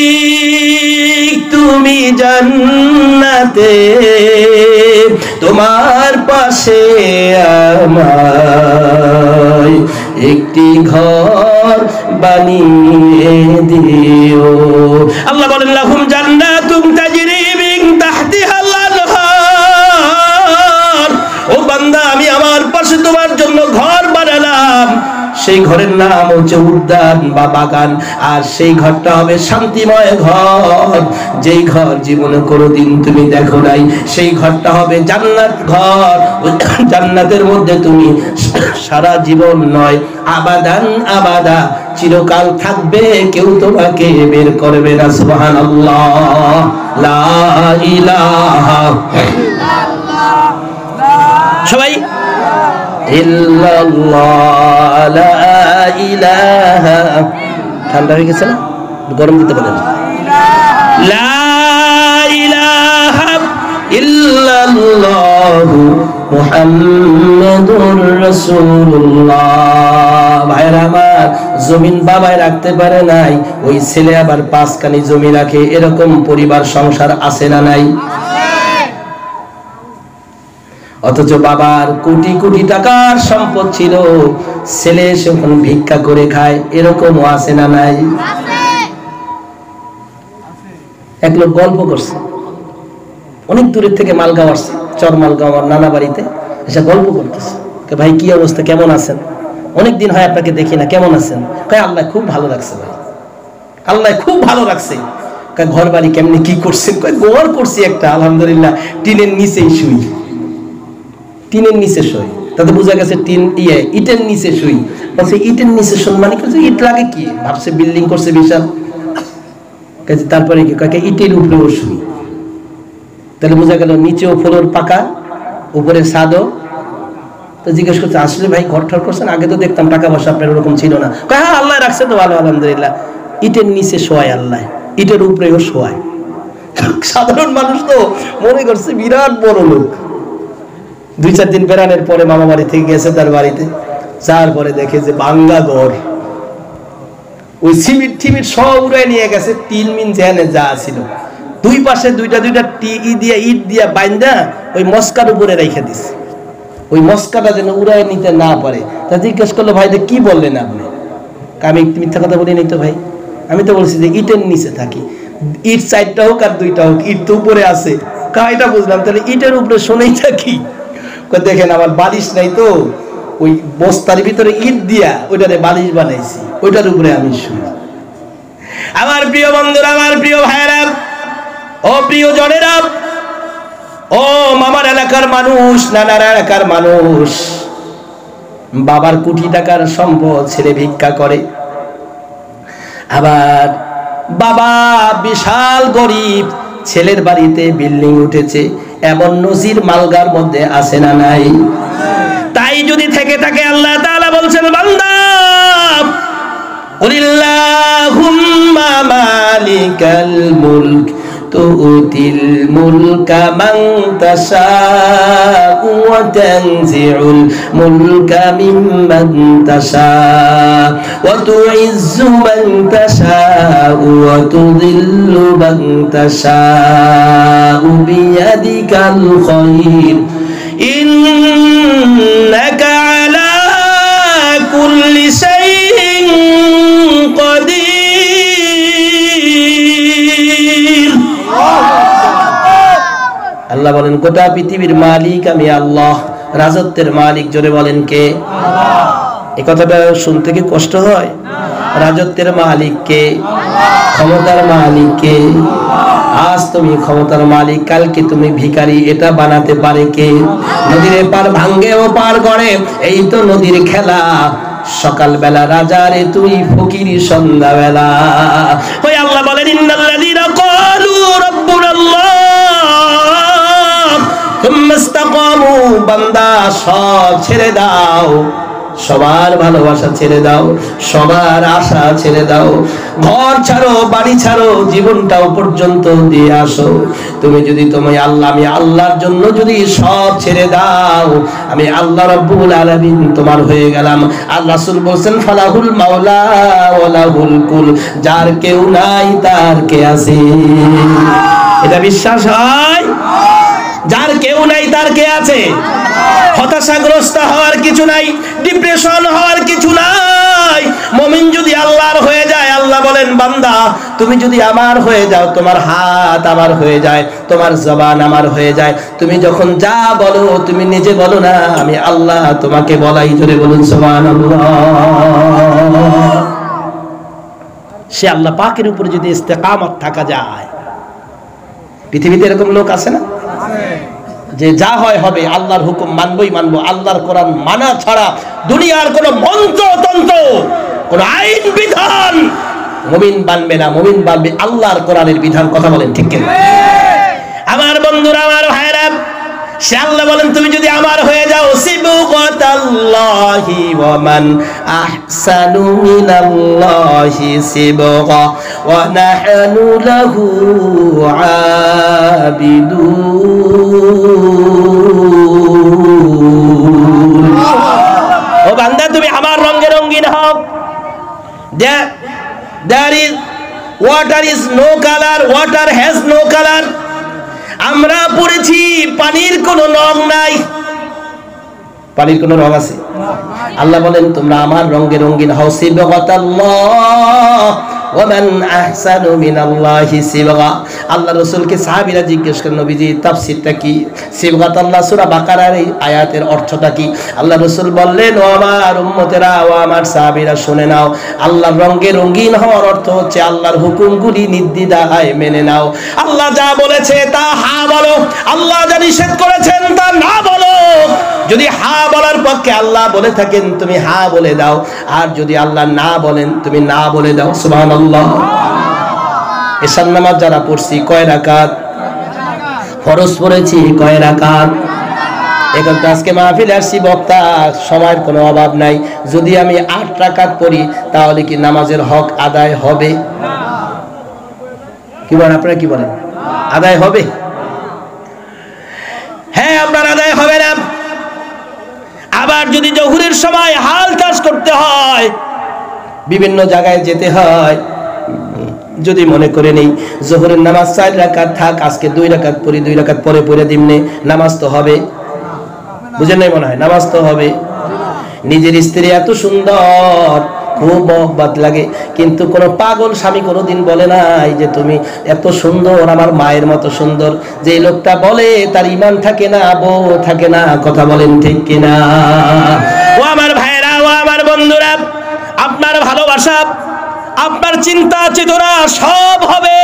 মালিক তুমি জান্নাতে, তোমার পাশে আমার একটি ঘর বানিয়ে দিও। আল্লাহ বলেন, লাহুম জান্নাতুন তাজরি মিন তাহতিহাল আনহার। ও বান্দা, আমি আমার পাশে তোমার জন্য ঘর বানালাম, সেই ঘরের নাম হচ্ছে উদ্যান বা বাগান, আর সেই ঘরটা হবে শান্তিময় ঘর, যেই ঘর জীবনে কোনোদিন তুমি দেখো নাই। সেই ঘরটা হবে জান্নাত ঘর, জান্নাতের মধ্যে তুমি সারা জীবন নয়, আবাদান আবাদা, চিরকাল থাকবে, কেউ তোমাকে বের করবে না। সুবহানাল্লাহ, লা ইলাহা ইল্লাল্লাহ, সবাই ইল্লাল্লাহ, লা ইলাহা, ঠান্ডা হয়ে গেছে না, গরম দিতে বলেন, লা ইলাহা ইল্লাল্লাহু মুহাম্মাদুর রাসূলুল্লাহ। ভাইরা আমার, জমিন বাবাই রাখতে পারে নাই, ওই ছেলে আবার 5 কানি জমি রাখে, এরকম পরিবার সংসার আছে না নাই? অথচ বাবার কোটি কোটি টাকার সম্পদ ছিল, ছেলে সেখন ভিক্ষা করে খায়, এরকমও আছে না নাই? এক লোক গল্প করছে, অনেক দূরের থেকে মালগাঁও আসছে, চর মালগাঁও আমার নানা বাড়িতে এসে গল্প করতেছে। ভাই কি অবস্থা, কেমন আছেন? অনেকদিন হয় আপনাকে দেখি না, কেমন আছেন? কয় আল্লাহ খুব ভালো লাগছে ভাই, আল্লাহ খুব ভালো লাগছে। কয় ঘর বাড়ি কেমনি কি করছেন? কয় ঘর করছি একটা, আলহামদুলিল্লাহ, টিনের নিচেই শুই। টিনের নিচে শুই, তাতে বোঝা গেছে টিন ইটের নিচে শুই। বলছে ইটের নিচে শুন মানে কি? ইট লাগে কি? ভাবছে বিল্ডিং করছে বিশাল। তারপরে কি কয় ইটের উপরেও শুই। তাহলে বোঝা গেল নিচেও ফ্লোর পাকা, উপরে ছাদও। তো জিজ্ঞেস করছে আসলে ভাই ঘর ঠর করছেন? আগে তো দেখতাম টাকা পয়সা আপনার ওরকম ছিল না। হ্যাঁ আল্লাহ রাখছে তো ভালো, আলহামদুলিল্লাহ। ইটের নিচে শোয়ায় আল্লাহ, ইটের উপরেও শোয়ায়। সাধারণ মানুষ তো মনে করছে বিরাট বড় লোক। 2-4 দিন বেড়ানোর পরে মামা বাড়ি থেকে গেছে তার বাড়িতে, যার পরে দেখে যে ভাঙ্গা ঘর, ওই সিমিট টিমিট সব উড়াই নিয়ে গেছে, 3 মিন জেনে যা ছিল। 2 পাশে দুইটা ইট দিয়া বাইন্দা ওই মস্কার উপরে রেখে দিছে, ওই মস্কাটা যেন উড়াই নিতে না পারে। তা জিজ্ঞেস করলো ভাই কি বললেন আপনি? আমি মিথ্যা কথা বলি নাই তো ভাই, আমি তো বলছি যে ইটের নিচে থাকি। ইট 4টা হোক আর 2টা হোক, ইট তো উপরে আছে। এটা বুঝলাম, তাহলে ইটের উপরে শোনেই থাকি। দেখেন আমার বালিশ নাই তো, ওই বস্তার ভিতরে ইট দিয়া ওইটারে বালিশ বানাইছি, ওইটার উপরে আমি শুই। আমার প্রিয় বন্ধুরা, আমার প্রিয় ভাইরা, ও প্রিয় জনেরা, ও মামার এলাকার মানুষ, নানার এলাকার মানুষ, বাবার কোটি টাকার সম্পদ, ছেলে ভিক্ষা করে। আবার বাবা বিশাল গরিব, ছেলের বাড়িতে বিল্ডিং উঠেছে, এমন নজির মালগার মধ্যে আছে না নাই? তাই যদি থেকে থাকে, আল্লাহ তাআলা বলছেন বান্দা কুলিল্লাহুম্মা মালিকাল মুলক তুতিল মুলকা মান তাশাউ ওয়া তানজিউল মুলকা মিম্মান তাশাউ ওয়া তুইজ্জু মান তাশাউ ওয়া তুযিল্লু মান তাশাউ বিয়াদিকাল খায়র ইন্নাকা আলা কুল্লি শাইইন কাদির। আল্লাহ বলেন গোটা পৃথিবীর মালিক আমি আল্লাহ, রাজত্বের মালিক। জোরে বলেন কে? আল্লাহ। এই কথাটা শুনতে কি কষ্ট হয়? রাজত্বের মালিক কে? ক্ষমতার মালিক কে? আজ তুমি ক্ষমতার মালিক, কালকে তুমি ভিখারি, এটা বানাতে পারে কে? নদীর পার ভাঙ্গে ও পার গড়ে, এই তো নদীর খেলা। সকালবেলা রাজা রে তুই ফকির সন্ধ্যাবেলা। ওই আল্লাহ বলেন ইন্নাল্লাযীনা ক্বালু রাব্বুনাল্লাহ থুম্মা ইসতাকামু, বান্দা সব ছেড়ে দাও, সবার ভালোবাসা ছেড়ে দাও, সবার আশা ছেড়ে দাও, ঘর ছাড়ো, বাড়ি ছাড়ো, জীবনটাও পর্যন্ত দিয়ে আসো। তুমি যদি তুমি আল্লাহ, আমি আল্লাহর জন্য যদি সব ছেড়ে দাও, আমি আল্লাহ রাব্বুল আলামিন তোমার হয়ে গেলাম। আর রাসূল বলেন ফালাহুল মাওলা ওয়া লাহুল কুল, যার কেউ নাই তার কে আছে। এটা বিশ্বাস হয়? যার কেউ নাই তার কে আছে? হতাশাগ্রস্ত হওয়ার কিছু নাই, ডিপ্রেশন হওয়ার কিছু নাই। মুমিন যদি আল্লাহর হয়ে যায়, আল্লাহ বলেন বান্দা তুমি যদি আমার হয়ে যাও, তোমার হাত আমার হয়ে যায়, তোমার জবান আমার হয়ে যায়, তুমি যখন যা বলো তুমি নিজে বলো না, আমি আল্লাহ তোমাকে বলাই। জোরে বলুন সুবহানাল্লাহ। সে আল্লাহ পাকের উপরে যদি ইস্তেকামত থাকা যায়, পৃথিবীতে এরকম লোক আছে না যে যা হয় হবে, আল্লাহর হুকুম মানবই মানবো, আল্লাহর কোরআন মানা ছাড়া দুনিয়ার কোন মন্ত্রতন্ত্র, কোন আইন বিধান মুমিন মানবে না। মুমিন মানবে আল্লাহর কোরআনের বিধান। কথা বলেন ঠিক কিনা? আমার বন্ধুরা, আমার ভাইরা, সে আল্লাহ বলেন তুমি যদি আমার হয়ে যাও, সিবগাতাল্লাহ ومن أحسن من الله صبغا ونحن له عابدون ও বান্দা তুমি আমার রঙে রঙিন হও there is water is no color water has no color আমরা পড়েছি পানির কোনো রং নাই পানির কোনো রং আছে আল্লাহ বলেন তোমরা আমার রঙে রঙিন হও সিবগাতাল্লাহ ওয়া মান আহসানু মিনাল্লাহি সিবগা আল্লাহ রাসূলকে সাহাবীরা জিজ্ঞেস করেন নবীজি তাফসীরটা কি সিবগাতাল্লাহ সূরা বাকারার এই আয়াতের অর্থটা কি আল্লাহ রাসূল বললেন ও আমার উম্মতেরা ও আমার সাহাবীরা শুনে নাও আল্লাহর রঙে রঙিন হওয়ার অর্থ হচ্ছে আল্লাহর হুকুমগুলি নির্দ্বিধায় মেনে নাও আল্লাহ যা বলেছে তা হ্যাঁ বলো আল্লাহ যা নিষেধ করেছেন তা না বলো যদি হ্যাঁ বলার পক্ষে আল্লাহ বলে থাকেন তুমি হ্যাঁ বলে দাও আর যদি আল্লাহ না বলেন তুমি না বলে দাও সুবহানাল্লাহ এশার নামাজ যারা পড়ছি কয় রাকাত ফরজ পড়েছি কয় রাকাত এখন তো আজকে মাহফিলে আসছি বক্তা সময়ের কোনো অভাব নাই যদি আমি 8 রাকাত পড়ি তাহলে কি নামাজের হক আদায় হবে কি বলেন আপনারা কি বলেন আদায় হবে হ্যাঁ আপনার আদায় হবে না আবার যদি জোহরের সময় হাল চাষ করতে হয় বিভিন্ন জায়গায় যেতে হয় যদি মনে করে নেই জোহরের নামাজ 4 রাকাত থাক আজকে 2 রাকাত পড়ি 2 রাকাত পরে পড়ে দিমনে নামাজ তো হবে বুঝেন নাই মনে হয় নামাজ তো হবে নিজের স্ত্রী এত সুন্দর খুব মহব্বত লাগে কিন্তু কোন পাগল স্বামী কোনোদিন বলে নাই যে তুমি এত সুন্দর আমার মায়ের মতো সুন্দর যে লোকটা বলে তার ঈমান থাকে না বউ থাকে না কথা বলেন ঠিক কিনা ও আমার ভাইরা ও আমার বন্ধুরা আপনার ভালোবাসা আপনার চিন্তা চেতনা সব হবে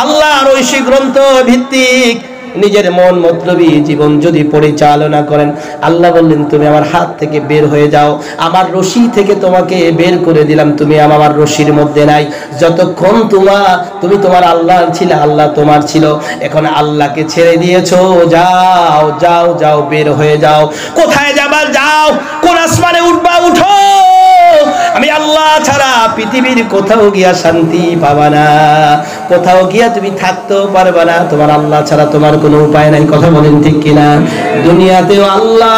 আল্লাহর ঐশী গ্রন্থ ভিত্তিক নিজের মন মতলবী জীবন যদি পরিচালনা করেন আল্লাহ বললেন তুমি আমার হাত থেকে বের হয়ে যাও আমার রশি থেকে তোমাকে বের করে দিলাম তুমি আমার রশির মধ্যে নাই যতক্ষণ তুমি তোমার আল্লাহ ছিল আল্লাহ তোমার ছিল এখন আল্লাহকে ছেড়ে দিয়েছো যাও যাও যাও বের হয়ে যাও কোথায় যাবা যাও কোন আসমানে উঠবা উঠো আমি আল্লাহ ছাড়া পৃথিবীর কোথাও গিয়া শান্তি পাবা না কোথাও গিয়া তুমি থাকতেও পারবা না তোমার আল্লাহ ছাড়া তোমার কোনো উপায় নাই কথা বলেন ঠিক কিনা দুনিয়াতেও আল্লাহ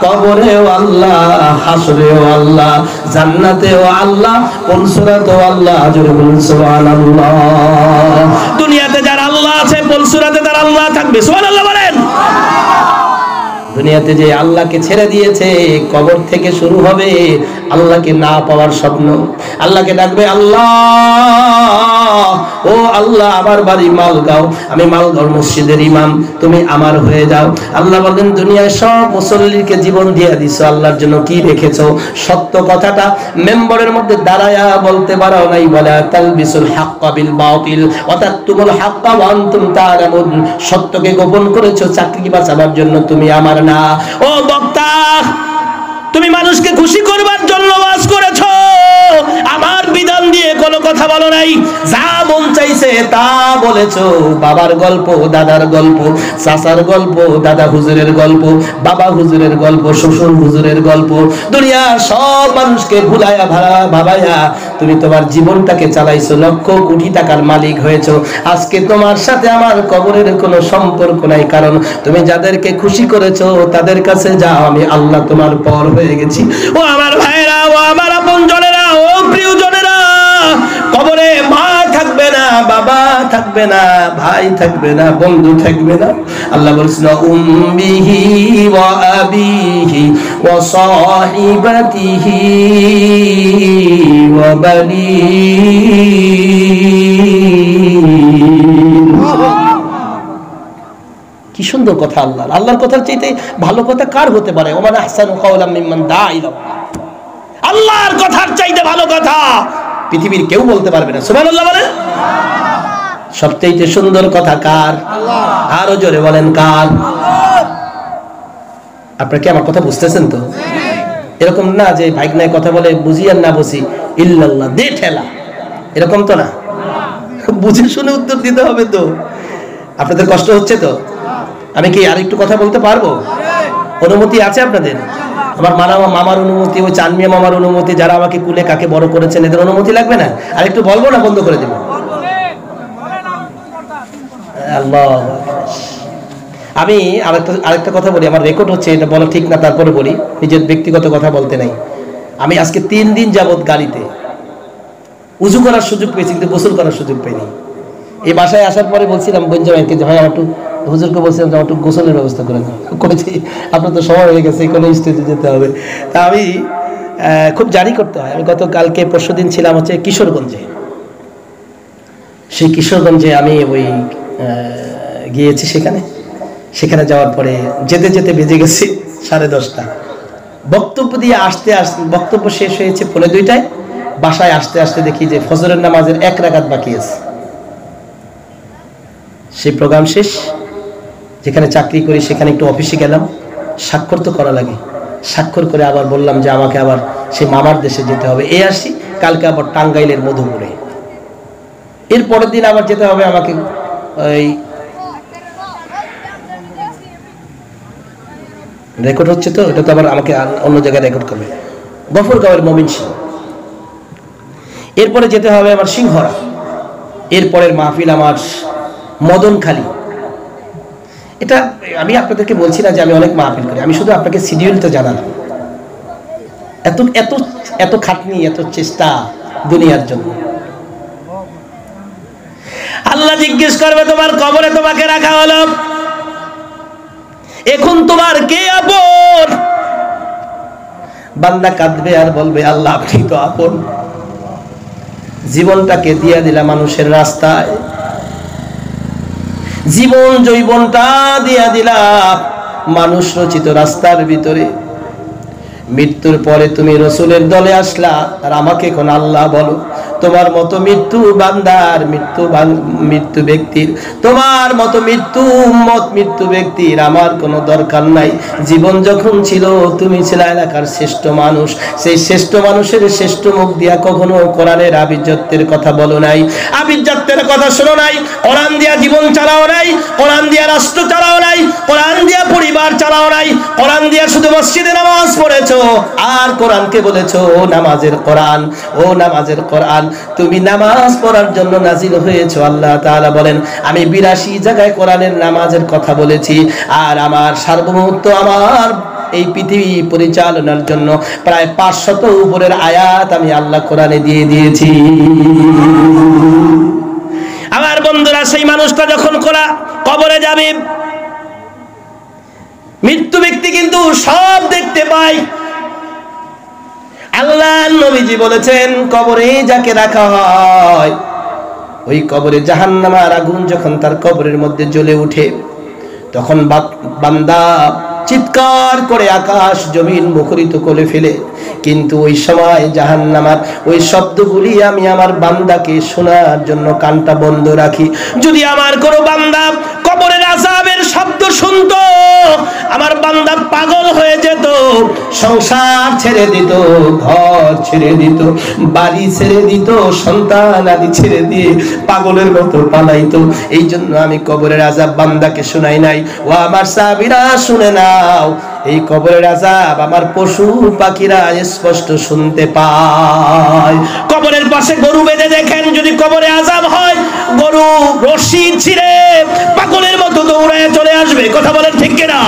কবরেও আল্লাহ হাসরেও আল্লাহ জান্নাতেও আল্লাহ পরসুরাতেও আল্লাহ জোরে বলুন সুবহানাল্লাহ দুনিয়াতে যার আল্লাহ আছে পরসুরাতে তার আল্লাহ থাকবে সুবহানাল্লাহ বলেন দুনিয়াতে যে আল্লাহকে ছেড়ে দিয়েছে কবর থেকে শুরু হবে আল্লাহকে না পাওয়ার স্বপ্ন আল্লাহকে ডাকবে আল্লাহ ও আল্লাহ আমার বাড়ি মালগাঁও আমি মালগাঁও মসজিদের ইমাম তুমি আমার হয়ে যাও আল্লাহ বলেন দুনিয়ায় সব মুসল্লিকে জীবন দিয়ে দিছো আল্লাহর জন্য কি রেখেছো সত্য কথাটা মেম্বরের মধ্যে দাঁড়ায়া বলতে পারো নাই বলা তালবিসুল হাক্কা বিল বাতিল ওয়া তাকতুমুল হাক্কা ওয়া আনতুম তা'লামুন সত্যকে গোপন করেছো চাকরি বাঁচাবার জন্য তুমি আমার না ও বক্তা তুমি মানুষকে খুশি করবার জন্য ওয়াজ করেছো আমার বিধান দিয়ে কোনো কথা বলো নাই যা মন চাইছে তা বলেছো বাবার গল্প দাদার গল্প চাচার গল্প দাদা হুজুরের গল্প বাবা হুজুরের গল্প শ্বশুর হুজুরের গল্প দুনিয়ার সব মানুষকে ভুলায়া ভাবায়া তুমি তোমার জীবনটাকে চালাইছো লক্ষ কোটি টাকার মালিক হয়েছো আজকে তোমার সাথে আমার কবরের কোনো সম্পর্ক নাই কারণ তুমি যাদেরকে খুশি করেছো তাদের কাছে যাও আমি আল্লাহ তোমার পর হয়ে গেছি ও আমার ভাইরা ও আমার আপনজনেরা ও প্রিয়জনেরা কবরে মা থাকবে না বাবা থাকবে না ভাই থাকবে না বন্ধু থাকবে না আল্লাহ বলেছেন উম্মিহি ওয়া আবিহি ওয়া সাহিবাতিহি ওয়া বানি কি সুন্দর কথা আল্লাহর কথার চাইতে ভালো কথা কার হতে পারে ওমান আহসানু কাওলাম মিম্মান দা ইলা আল্লাহর কথার চাইতে ভালো কথা পৃথিবীর কেউ বলতে পারবে না সুবহানাল্লাহ বলেন সবচেয়ে সুন্দর কথা কার আল্লাহ আরো জোরে বলেন কার আপনারা কি আমার কথা বুঝতেছেন তো এরকম না যে ভাইগনায় কথা বলে বুঝি আর না বুঝি ইল্লাল্লাহ দে ঠেলা এরকম তো না বুঝে শুনে উত্তর দিতে হবে তো আপনাদের কষ্ট হচ্ছে তো আমি কি আর একটু কথা বলতে পারবো অনুমতি আছে আপনাদের আমার মামার অনুমতি, ওই চানমিয়া মামার অনুমতি, যারা আমাকে কুলে কাকে বড় করেছেন এদের অনুমতি লাগবে না? আর একটু বলবো না বন্ধ করে দেবো? আল্লাহ। আমি আরেকটা কথা বলি, আমার রেকর্ড হচ্ছে, এটা বলা ঠিক না, তারপরে বলি, নিজের ব্যক্তিগত কথা বলতে নাই। আমি আজকে 3 দিন যাবত গাড়িতে উজু করার সুযোগ পেয়েছি, কিন্তু গোসল করার সুযোগ পাইনি। এই বাসায় আসার পরে বলছিলাম বঞ্জামাইনকে যে ভাই আমার একটু, হুজুরকে বলছিলাম যে আমার একটু গোসলের ব্যবস্থা করে দাও, করেছি। আপনার তো সময় হয়ে গেছে, কোনো স্টেজে যেতে হবে। তা আমি খুব জারি করতে হয়। আমি গতকালকে পরশুদিন ছিলাম হচ্ছে কিশোরগঞ্জে। সেই কিশোরগঞ্জে আমি ওই গিয়েছি, সেখানে যাওয়ার পরে যেতে যেতে বেজে গেছে 10:30। বক্তব্য দিয়ে আসতে বক্তব্য শেষ হয়েছে 1:45। বাসায় আসতে আসতে দেখি যে ফজরের নামাজের 1 রাকাত বাকি আছে। সেই প্রোগ্রাম শেষ, যেখানে চাকরি করি সেখানে একটু অফিসে গেলাম, স্বাক্ষর তো করা লাগে। স্বাক্ষর করে আবার বললাম যে আমাকে আবার সেই মামার দেশে যেতে হবে, আসি কালকে আবার টাঙ্গাইলের মধুপুরে। এর পরের দিন আবার যেতে হবে আমাকে ওই, রেকর্ড হচ্ছে তো, এটা তো আবার আমাকে অন্য জায়গায় রেকর্ড করবে, গফরগাঁওয়ের ময়মনসিংহ। এরপরে যেতে হবে আমার সিংহরা। এরপরের মাহফিল আমার মদনখালী। এটা আমি আপনাদেরকে বলছি না যে আমি অনেক মাহফিল করি, আমি শুধু আপনাকে শিডিউলটা জানালাম। এত এত এত খাটনি, এত চেষ্টা দুনিয়ার জন্য। আল্লাহ জিজ্ঞেস করবে তোমার কবরে তোমাকে রাখা হলো, এখন তোমার কে আপন? বান্দা কাঁদবে আর বলবে আল্লাহ আপনি তো আপন। জীবনটাকে দিয়ে দিলাম মানুষের রাস্তায়, জীবন যৌবনটা দিয়া দিলাম মানুষ রচিত রাস্তার ভিতরে। মৃত্যুর পরে তুমি রসুলের দলে আসলা, আর আমাকে এখন আল্লাহ বলো তোমার মতো মৃত্যু বান্দার, মৃত্যু ব্যক্তির, তোমার মতো মৃত্যু ব্যক্তির আমার কোনো দরকার নাই। জীবন যখন ছিল তুমি ছিলে এলাকার শ্রেষ্ঠ মানুষ, সেই শ্রেষ্ঠ মানুষের শ্রেষ্ঠ মুখ দিয়া কখনো কোরআনের আভিজাত্যের কথা বলো নাই, আভিজাত্যের কথা শোনো নাই, কোরআন দিয়া জীবন চালাও নাই, কোরআন দিয়া রাষ্ট্র চালাও নাই, কোরআন দিয়া পরিবার চালাও নাই, কোরআন দিয়া শুধু মসজিদে নামাজ পড়েছো আর কোরআনকে বলেছো ও নামাজের কোরআন, ও নামাজের কোরআন। তুমি নামাজ পড়ার জন্য নাজিল হয়েছো। আল্লাহ তাআলা বলেন আমি 82 জায়গায় কোরআনের নামাজের কথা বলেছি, আর আমার সার্বভৌমত্ব আমার এই পৃথিবী পরিচালনার জন্য প্রায় 500 উপরের আয়াত আমি আল্লাহ কোরআনে দিয়ে দিয়েছি। আমার বন্ধুরা, সেই মানুষটা যখন কবরে যাবে, মৃত্যু ব্যক্তি কিন্তু সব দেখতে পায়। আল্লাহ নবীজি বলেছেন কবরে যাকে রাখা হয়, ওই কবরে জাহান্নামের আগুন যখন তার কবরের মধ্যে জ্বলে ওঠে, তখন বান্দা চিৎকার করে আকাশ জমিন মুখরিত করে ফেলে। কিন্তু ওই সময় জাহান্নামের ওই শব্দগুলি আমি আমার বান্দাকে শোনার জন্য কানটা বন্ধ রাখি। যদি আমার কোনো বান্দা কবরের আযাবের শব্দ শুনতো, আমার বান্দা পাগল হয়ে যেত, সংসার ছেড়ে দিত, ঘর ছেড়ে দিত, বাড়ি ছেড়ে দিত, সন্তান আদি ছেড়ে দিয়ে পাগলের মতো পালাইতো। এই জন্য আমি কবরের আযাব বান্দাকে শোনাই নাই। ও আমার সাহাবীরা শুনে নাও, এই কবরের আযাব আমার পশু পাখিরা স্পষ্ট শুনতে পায়। কবরের পাশে গরু বেঁধে দেখেন, যদি কবরে আযাব হয়, গরু রশি ছিঁড়ে পাগলের মতো দৌড়ায় চলে আসবে। কথা বলেন ঠিক কিনা?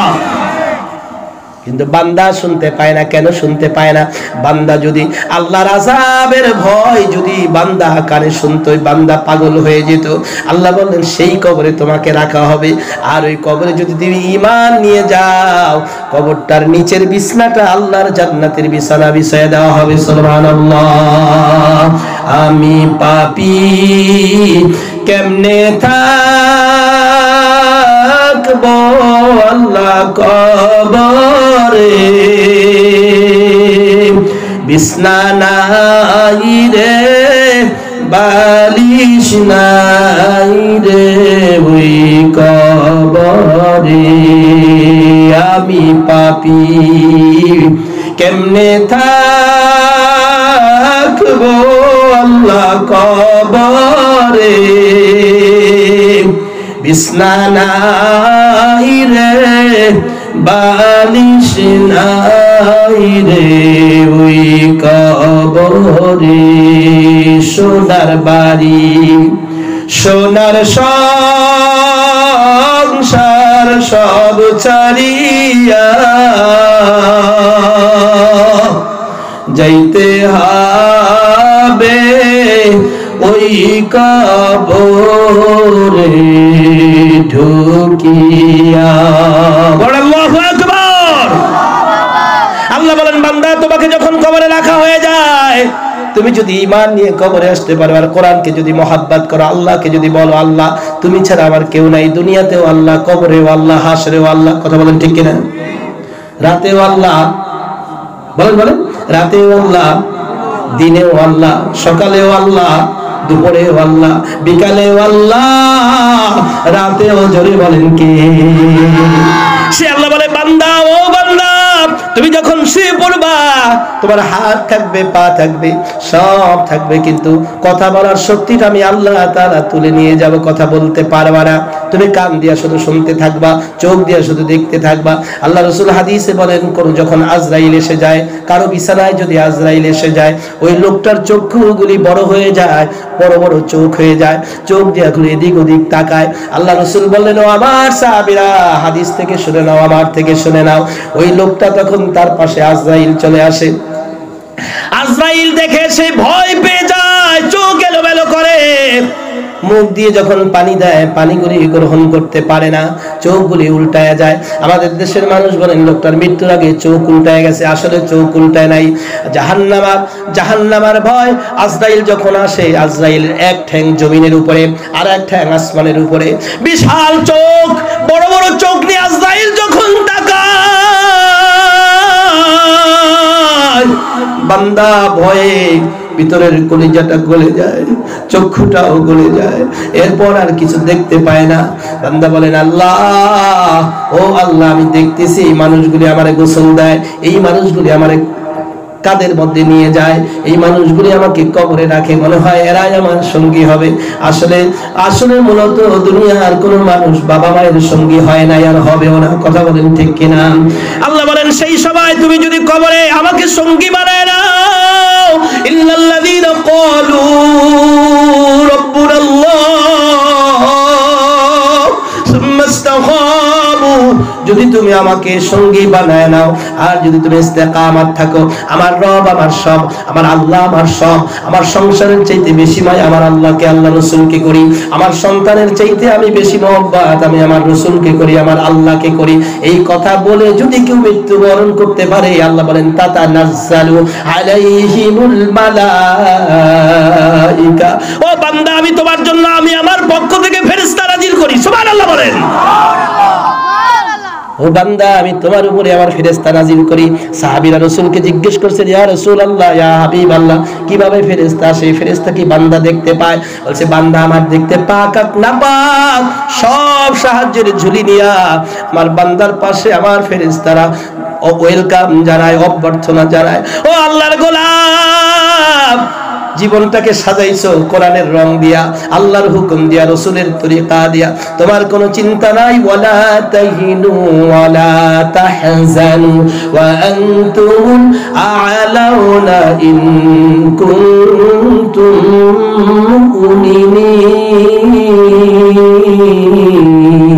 কিন্তু বান্দা শুনতে পায় না। কেন শুনতে পায় না? বান্দা যদি আল্লাহর আযাবের ভয় যদি বান্দা কানে শুনতো, বান্দা পাগল হয়ে যেত। আল্লাহ বললেন সেই কবরে তোমাকে রাখা হবে। আর ওই কবরে যদি তুমি ঈমান নিয়ে যাও, কবরটার নিচের বিছনাটা আল্লাহর জান্নাতের বিছানা বিছায়া দেওয়া হবে। সুবহানাল্লাহ। আমি পাপী কেমনে থাকবো আল্লাহ কবরে, বিছনা নাই রে, বালিশ নাই রে, ওই কবরে আমি পাপী কেমনে থাকবো আল্লাহ কবরে, বিছনা নাই রে, বালিশ নাই। নাই রে ওই কবরে সোনার বাড়ি সোনার সংসার সব ছাড়িয়া যাইতে হবে ওই কবরে ঢুকিয়া। বড় আল্লাহু আকবার। আল্লাহ বলেন বান্দা তোমাকে যখন কবরে রাখা হয়ে যায়, তুমি যদি ঈমান নিয়ে কবরে আসতে পারো আর কোরআনকে যদি মহব্বত করো, আল্লাহকে যদি বলো আল্লাহ তুমি ছাড়া আমার কেউ নাই, দুনিয়াতেও আল্লাহ, কবরেও আল্লাহ, হাসরেও আল্লাহ, কথা বলেন ঠিক কিনা? রাতেও আল্লাহ, বলেন বলেন, রাতেও আল্লাহ, দিনেও আল্লাহ, সকালেও আল্লাহ, দুপুরেও আল্লাহ, বিকালেও আল্লাহ, রাতেও জোরে বলেন কে? সে আল্লাহ বলে বান্দা ও বান্দা তুমি যখন শুয়ে পড়বা তোমার হাত থাকবে, পা থাকবে, সব থাকবে, কিন্তু কথা বলার শক্তিটা আমি আল্লাহ তাআলা তুলে নিয়ে যাব, কথা বলতে পারবা না। তুমি কান দিয়া শুধু শুনতে থাকবা, চোখ দিয়া শুধু দেখতে থাকবা। আল্লাহ রাসূল হাদিসে বলেন কোন যখন আজরাইল এসে যায়, কারো বিছানায় যদি আজরাইল এসে যায়, ওই লোকটার চক্ষুগুলি বড় হয়ে যায়, বড় বড় চোখ হয়ে যায়, চোখ দিয়া ঘুরে এদিক ওদিক তাকায়। আল্লাহ রাসূল বললেন ও আমার সাহাবীরা হাদিস থেকে শুনে নাও, আমার থেকে শুনে নাও। ওই লোকটা তখন তার পাশে আজরাইল চলে আসে, আজরাইল দেখে সে ভয় পেয়ে যায়, চোখ এলোমেলো করে, মুখ দিয়ে যখন পানি দেয় পানিগুলি গ্রহণ করতে পারে না, চোখগুলি উল্টায়া যায়। আমাদের দেশের মানুষ বলেন লোকটার মৃত্যুর আগে চোখ উল্টায় গেছে, আসলে চোখ উল্টায় নাই। জাহান্নামার ভয়। আজরাইল যখন আসে, আজরাইল এক ঠ্যাং জমিনের উপরে আর এক ঠ্যাং আসমানের উপরে, বিশাল চোখ, বড় বড় চোখ নিয়ে আজরাইল যখন তাকায়, বান্দা ভয়ে ভিতরের কলিজাটা গলে যায়, চক্ষুটাও গলে যায়, এরপর আর কিছু দেখতে পায় না। বান্দা বলেন আল্লাহ, ও আল্লাহ আমি দেখতেছি এই মানুষগুলি আমারে গোসল দেয়, এই মানুষগুলি আমারে কাদের মধ্যে নিয়ে যায়, এই মানুষগুলি আমাকে কবরে রাখে, মনে হয় এরাই আমার সঙ্গী হবে। আসলে মূলত দুনিয়ার কোন মানুষ বাবা মায়ের সঙ্গী হয় না, আর হবেও না, কথা বলেন ঠিক কিনা? আল্লাহ বলেন সেই সময় তুমি যদি কবরে আমাকে সঙ্গী বানায় নাও, ইল্লাল্লাযীনা ক্বালু রাব্বুনাল্লাহ সুম্মা ইসতাকামু, যদি তুমি আমাকে সঙ্গী বানায় নাও আর যদি তুমি ইস্তেকামাত থাকো, আমার রব আমার সব, আমার আল্লাহ আমার সব, আমার সংসারের চাইতে বেশি মায় আমার আল্লাহকে, আল্লাহ রাসূলকে করি, আমার সন্তানের চাইতে আমি বেশি মহব্বত আমি আমার রাসূলকে করি, আমার আল্লাহকে করি, এই কথা বলে যদি কেউ মৃত্যুবরণ করতে পারে, আল্লাহ বলেন তাতানাজ্জালু আলাইহিমুল মালাইকা, ও বান্দা আমি তোমার জন্য আমি আমার পক্ষ থেকে ফেরেশতা নাজিল করি। সুবহানাল্লাহ বলেন। ও বান্দা আমি তোমার উপরে আমার ফেরেশতা নাজিল করি। সাহাবীরা রাসূলকে জিজ্ঞেস করছেন ইয়া রাসূলুল্লাহ, ইয়া হাবিবাল্লাহ, কিভাবে ফেরেশতা আসে? ফেরেশতা কি বান্দা দেখতে পায়? বলছে বান্দা আমার দেখতে পাক আর না পাক সব সাহায্যের ঝুলি নিয়া আমার বান্দার পাশে আমার ফেরেশতারা ওয়েলকাম জানায়, অভ্যর্থনা জানায়। ও আল্লাহর গোলাম, জীবনটাকে সাজাইছো কোরআনের রং দিয়া, আল্লাহর হুকুম দিয়া, রাসূলের তরিকা দিয়া, তোমার কোনো চিন্তা নাই। ওয়ালা তাহিনু ওয়ালা তাহজানু ওয়া আনতুম আ'লাউনা ইন কুনতুম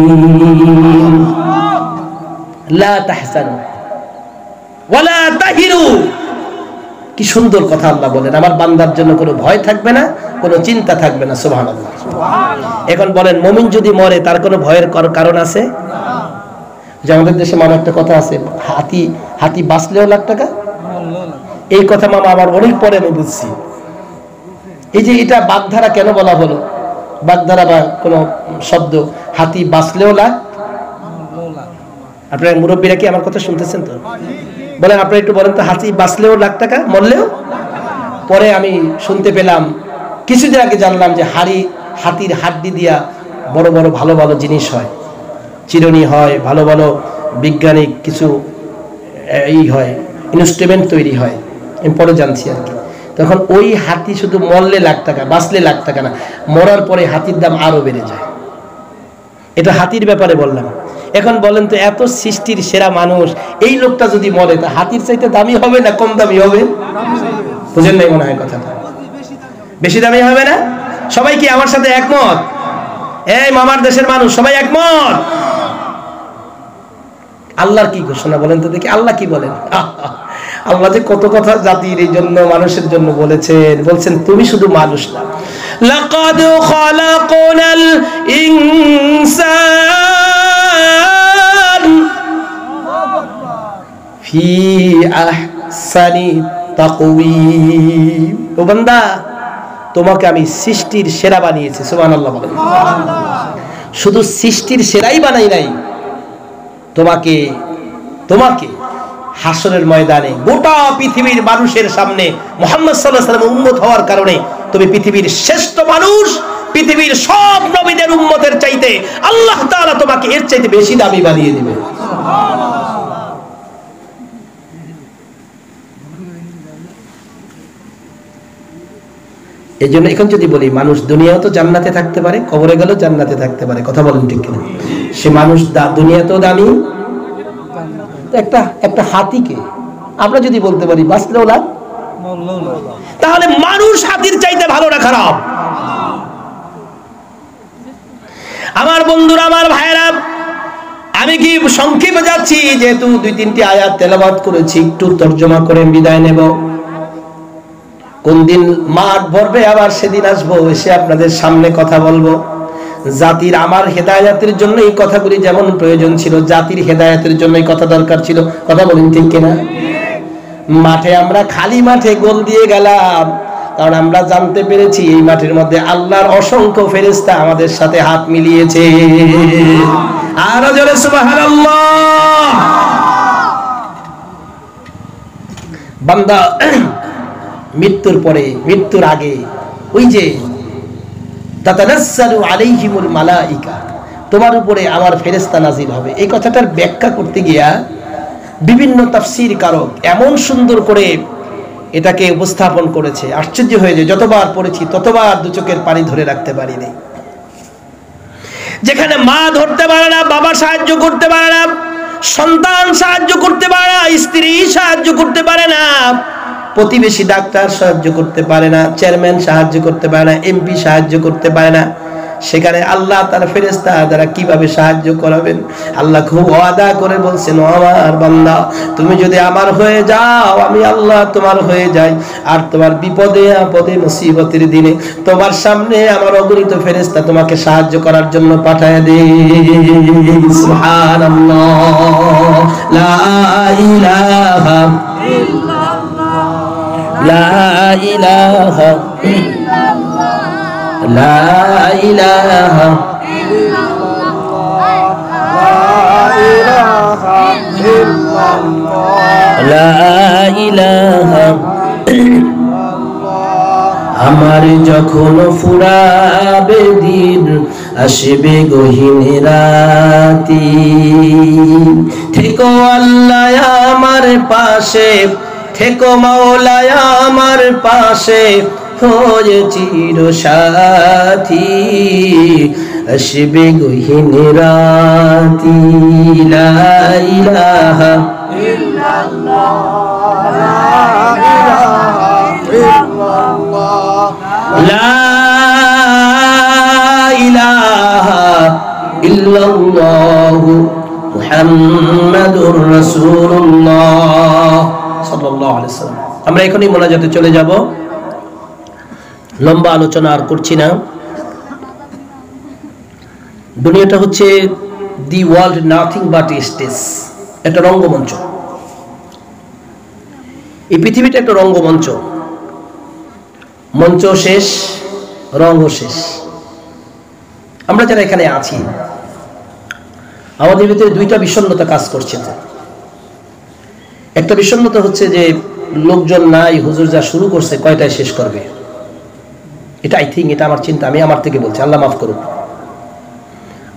মুমিনিন। লা তাহজানু ওয়ালা তাহিনু, কি সুন্দর কথা আল্লাহ বলেন। আমার বান্দার জন্য কোনো ভয় থাকবে না, কোনো চিন্তা থাকবে না। সুবহানাল্লাহ। এখন বলেন মুমিন যদি মরে তার কোনো ভয়ের কারণ আছে? যে আমাদের দেশে মামা একটা কথা আছে, হাতি বাঁচলেও লাখ টাকা। এই কথা মামা আমার অনেক পরে আমি বুঝছি। এই যে এটা বাগধারা কেন বলা হলো, বাগধারা বা কোনো শব্দ, হাতি বাঁচলেও লাখ। আপনারা মুরব্বীরা কি আমার কথা শুনতেছেন তো? বলেন আপনারা একটু বলেন তো, হাতি বাঁচলেও লাখ টাকা, মরলেও? পরে আমি শুনতে পেলাম, কিছুদিন আগে জানলাম যে হাতির হাড্ডি দিয়া বড় বড় ভালো ভালো জিনিস হয়, চিরুনি হয়, ভালো ভালো বৈজ্ঞানিক কিছু এই হয়, ইনস্ট্রুমেন্ট তৈরি হয়। আমি পরে জানছি আর কি। তখন ওই হাতি শুধু মরলে লাখ টাকা, বাঁচলে লাখ টাকা না, মরার পরে হাতির দাম আরো বেড়ে যায়। এটা হাতির ব্যাপারে বললাম। এখন বলেন তো, এত সৃষ্টির সেরা মানুষ এই লোকটা যদি মরে, তা হাতির চাইতে দামি হবে না কম দামি হবে? বুঝেন নাই মনে হয় কথাটা? বেশি দামি হবে না? সবাই কি আমার সাথে একমত? এই মামার দেশের মানুষ সবাই একমত? আল্লাহর কি ঘোষণা বলেন তো দেখি, আল্লাহ কি বলেন? আল্লাহ যে কত কথা জাতির এই জন্য, মানুষের জন্য বলেছেন। বলছেন তুমি শুধু মানুষ না, লাকাদ খালাকনাল ইনসান ফি আহসানি তাকওয়িম। ও বান্দা, তোমাকে আমি সৃষ্টির সেরা বানিয়েছি। সুবহানাল্লাহ বলেন। শুধু সৃষ্টির সেরাই বানাই নাই, তোমাকে হাসরের ময়দানে গোটা পৃথিবীর মানুষের সামনে মুহাম্মদ সাল্লাল্লাহু আলাইহি ওয়াসাল্লাম উম্মত হওয়ার কারণে তুমি পৃথিবীর শ্রেষ্ঠ মানুষ, পৃথিবীর সব নবীদের উম্মতের চাইতে আল্লাহ তাআলা তোমাকে এর চাইতে বেশি দামি বানিয়ে দিবে। এই জন্য এখন যদি বলি, মানুষ দুনিয়াও তো জান্নাতে থাকতে পারে, কবরে গেলেও জান্নাতে থাকতে পারে, কথা বলেন ঠিক কিনা? সে মানুষ দুনিয়াতেও দামি। একটা হাতিকে আমরা যদি বলতে পারি বাঁচলেও লাভ, তাহলে মানুষ হাতির চাইতে ভালো না খারাপ? আমার বন্ধুরা, আমার ভাইয়েরা, আমি কি সংক্ষেপে যাচ্ছি, যেহেতু 2-3টি আয়াত তেলাওয়াত করেছি, একটু তরজমা করে বিদায় নেব। কোন দিন মাঠ ভরবে আবার সেদিন আসবো, এসে আপনাদের সামনে কথা বলবো। জাতির আমার হেদায়েতের জন্য এই কথাগুলি যেমন প্রয়োজন ছিল, জাতির হেদায়েতের জন্য এই কথা দরকার ছিল, কথা বলেন ঠিক কিনা? মাঠে আমরা খালি মাঠে গোল দিয়ে গেলাম, কারণ আমরা জানতে পেরেছি এই মাঠের মধ্যে আল্লাহর অসংখ্য ফেরেশতা আমাদের সাথে হাত মিলিয়েছে। আরো জোরে সুবহানাল্লাহ। বান্দা মৃত্যুর পরে, মৃত্যুর আগে, ওই যে তাতানাজ্জালু আলাইহিমুল মালাইকা, তোমার উপরে আমার ফেরেশতা নাজিল হবে, এই কথাটার ব্যাখ্যা করতে গিয়া বিভিন্ন তাফসীর কারক এমন সুন্দর করে এটাকে উপস্থাপন করেছে, আশ্চর্য হয়ে যায়। যতবার পড়েছি ততবার দু চোখের পানি ধরে রাখতে পারিনি। যেখানে মা ধরতে পারে না, বাবা সাহায্য করতে পারে না, সন্তান সাহায্য করতে পারে না, স্ত্রী সাহায্য করতে পারে না, প্রতিবেশী ডাক্তার সাহায্য করতে পারে না, চেয়ারম্যান সাহায্য করতে পারে না, এমপি সাহায্য করতে পারে না, সেখানে আল্লাহ তার ফেরেশতা দ্বারা কিভাবে সাহায্য করাবেন? আল্লাহ খুব ওয়াদা করে বলছেন, ও আমার বান্দা, তুমি যদি আমার হয়ে যাও, আমি আল্লাহ তোমার হয়ে যাই, আর তোমার বিপদে আপদে মুসিবতের দিনে তোমার সামনে আমার অগণিত ফেরেশতা তোমাকে সাহায্য করার জন্য পাঠায় দেই। সুবহানাল্লাহ, লা ইলাহা ইল্লাল্লাহ, লা ইলাহা ইল্লাল্লাহ, লা ইলাহা ইল্লাল্লাহ, লা ইলাহা ইল্লাল্লাহ। আমার যখন ফুরাবে দিন, আসবে গহীন রাতি, থেকো আল্লাহ আমার পাশে, থেকো মাওলা আমার পাশে, হয়ে চির সাথী, আসবে গহীন রাতি, লা ইলাহা ইল্লাল্লাহ, লা ইলাহা ইল্লাল্লাহ, লা ইলাহা ইল্লাল্লাহ, মুহাম্মাদুর রাসূলুল্লাহ সাল্লাল্লাহু আলাইহি ওয়াসাল্লাম। আমরা এখনই মোনাজাতে চলে যাব, লম্বা আলোচনা আর করছি না। দুনিয়াটা হচ্ছে the world nothing but a stage, একটা রঙ্গমঞ্চ। এই পৃথিবীটা একটা রঙ্গমঞ্চ, মঞ্চ শেষ, রঙ্গ শেষ। আমরা যারা এখানে আছি, আমাদের ভিতরে দুইটা বিষণ্ণতা কাজ করছে। একটা বিষণ্ণতা হচ্ছে যে লোকজন নাই, হুজুর যা শুরু করছে কয়টায় শেষ করবে, এটা আই থিঙ্ক, এটা আমার চিন্তা, আমি আমার থেকে বলছি, আল্লাহ মাফ করুন।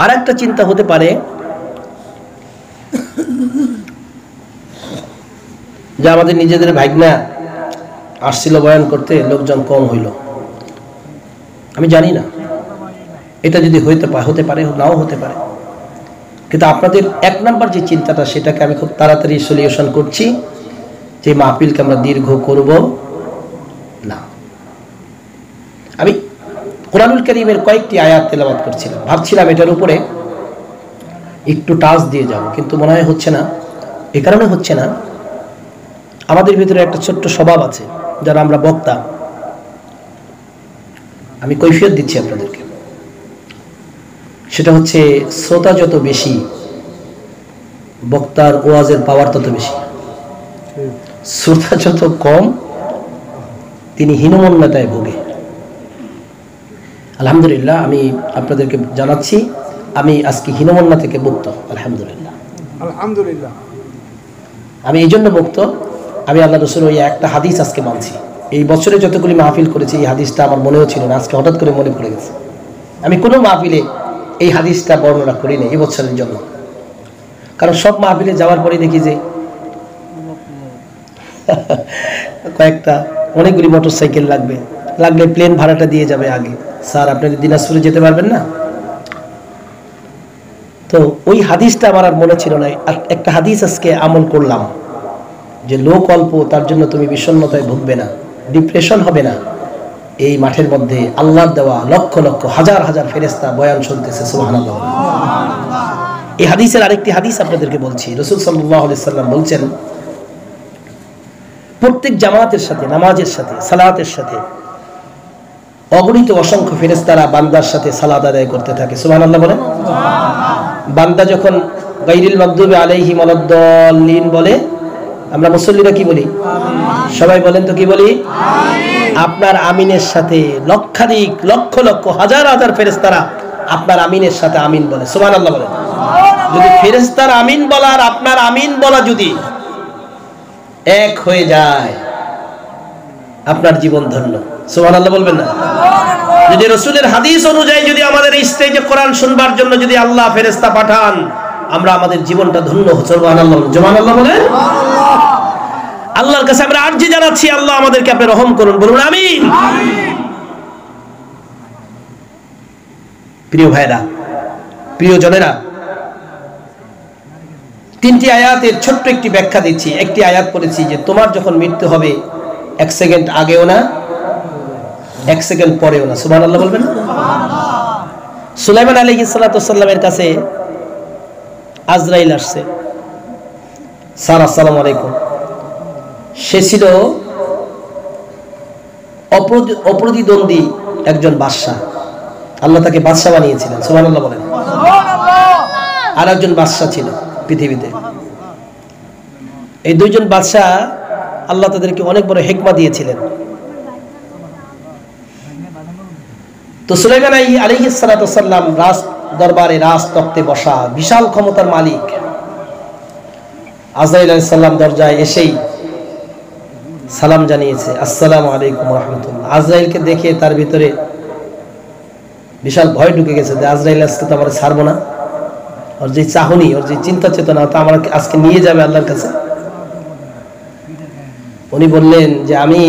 আর একটা চিন্তা হতে পারে যে আমাদের নিজেদের ভাগনা আসছিল বয়ান করতে, লোকজন কম হইল। আমি জানি না, এটা যদি হতে পারে, নাও হতে পারে। কিন্তু আপনাদের এক নাম্বার যে চিন্তাটা, সেটাকে আমি খুব তাড়াতাড়ি সলিউশন করছি, যে মাহফিলকে আমরা দীর্ঘ করব না। আমি কোরআনুল কারীমের কয়েকটি আয়াত তেলাওয়াত করছিলাম, ভাবছিলাম এটার উপরে একটু টাচ দিয়ে যাব, কিন্তু মনে হয় হচ্ছে না। এই কারণে হচ্ছে না, আমাদের ভিতরে একটা ছোট্ট স্বভাব আছে যারা আমরা বক্তা, আমি কৈফিয়ত দিচ্ছি আপনাদেরকে, সেটা হচ্ছে শ্রোতা যত বেশি, বক্তার ওয়াজের পাওয়ার তত বেশি। শ্রোতা যত কম, তিনি হীনমন্যতায় ভোগে। আলহামদুলিল্লাহ, আমি আপনাদেরকে জানাচ্ছি, আমি আজকে হীনমন্যা থেকে মুক্ত। আলহামদুলিল্লাহ, আলহামদুলিল্লাহ। আমি এই জন্য মুক্ত, আমি আল্লাহ রসুল ওই একটা হাদিস আজকে মানছি। এই বছরে যতগুলি মাহফিল করেছি, এই হাদিসটা আমার মনেও ছিল না, আজকে হঠাৎ করে মনে পড়ে গেছে। আমি কোনো মাহফিলে এই হাদিসটা বর্ণনা করি না এই বছরের জন্য, কারণ সব মাহফিলে যাওয়ার পরে দেখি যে কয়েকটা অনেকগুলি মোটর সাইকেল লাগলে প্লেন ভাড়াটা দিয়ে যাবে আগে, স্যার আপনি দিনাজপুরে যেতে পারবেন না। তো ওই হাদিসটা আমার আর মনে ছিল না। একটা হাদিস আজকে আমল করলাম, যে লোক অল্প, তার জন্য তুমি বিষণ্ণতায় ভুগবে না, ডিপ্রেশন হবে না। এই মাঠের মধ্যে আল্লাহর দেওয়া লক্ষ লক্ষ হাজার হাজার ফেরেশতা বয়ান শুনতেছে, সুবহানাল্লাহ। এই হাদিসের আরেকটি হাদিস আপনাদেরকে বলছি। রাসূল সাল্লাল্লাহু আলাইহি সাল্লাম বলছেন, প্রত্যেক জামাতের সাথে, নামাজের সাথে, সালাতের সাথে অগণিত অসংখ্য ফেরেশতারা বান্দার সাথে সালাত আদায় করতে থাকে, সুবহানাল্লাহ বলেন। বান্দা যখন গায়রিল মাগদুবি আলাইহিম ওয়ালাদ-দাল্লিন বলে, আমরা মুসল্লিরা কি বলি? সবাই বলেন তো কি বলি? আপনার আমিনের সাথে লক্ষাধিক লক্ষ লক্ষ হাজার হাজার ফেরেশতারা আপনার আমিনের সাথে আমিন বলে, সুবহানাল্লাহ বলেন। যদি ফেরেশতার আমিন বলা আর আপনার আমিন বলা যদি এক হয়ে যায়, আপনার জীবন ধন্য, সুবহানাল্লাহ বলবেন না? যদি রাসূলের হাদিস অনুযায়ী যদি আমাদের স্টেজে কোরআন শুনবার জন্য যদি আল্লাহ ফেরেশতা পাঠান, আমরা আমাদের জীবনটা ধন্য, সুবহানাল্লাহ, সুবহানাল্লাহ বলেন। আল্লাহর কাছে আমরা আরজি জানাচ্ছি, আল্লাহ আমাদেরকে আপনি রহম করুন, বলুন আমিন। প্রিয় ভাইরা, প্রিয় জনেরা, তিনটি আয়াতের ছোট্ট একটি ব্যাখ্যা দিচ্ছি। একটি আয়াত পড়েছি যে তোমার যখন মৃত্যু হবে, 1 সেকেন্ড আগেও না, 1 সেকেন্ড পরেও না, সুবহানাল্লাহ বলবেন। সুলাইমান আলাইহিস সালাতু ওয়াসসালামের কাছে আজরাইল আসছে, স্যার আসসালামু আলাইকুম। সে ছিল অপ্রতিদ্বন্দ্বী একজন বাদশা, আল্লাহ তাকে বাদশা বানিয়েছিলেন, সুবহানাল্লাহ বলেন। আর একজন বাদশা ছিল পৃথিবীতে। এই দুইজন বাদশা আল্লাহ তাদেরকে অনেক বড় হিকমত দিয়েছিলেন। তো সুলাইমান আলাইহিস সালাতু ওয়াসসালাম রাজ দরবারে, রাজ তখ্তে বসা, বিশাল ক্ষমতার মালিক। আজরাইল আলাইহিস সালাম দরজায় এসেই সালাম জানিয়েছে, আসসালামু আলাইকুম ওয়া রাহমাতুল্লাহ। আজরাইলকে দেখে তার ভিতরে বিশাল ভয় ঢুকে গেছে যে আজরাইল আজকে তো আমরা ছাড়বো না, ওর যে চাহনি, ওর যে চিন্তা চেতনা, তা আমার আজকে নিয়ে যাবে আল্লাহর কাছে। উনি বললেন যে আমি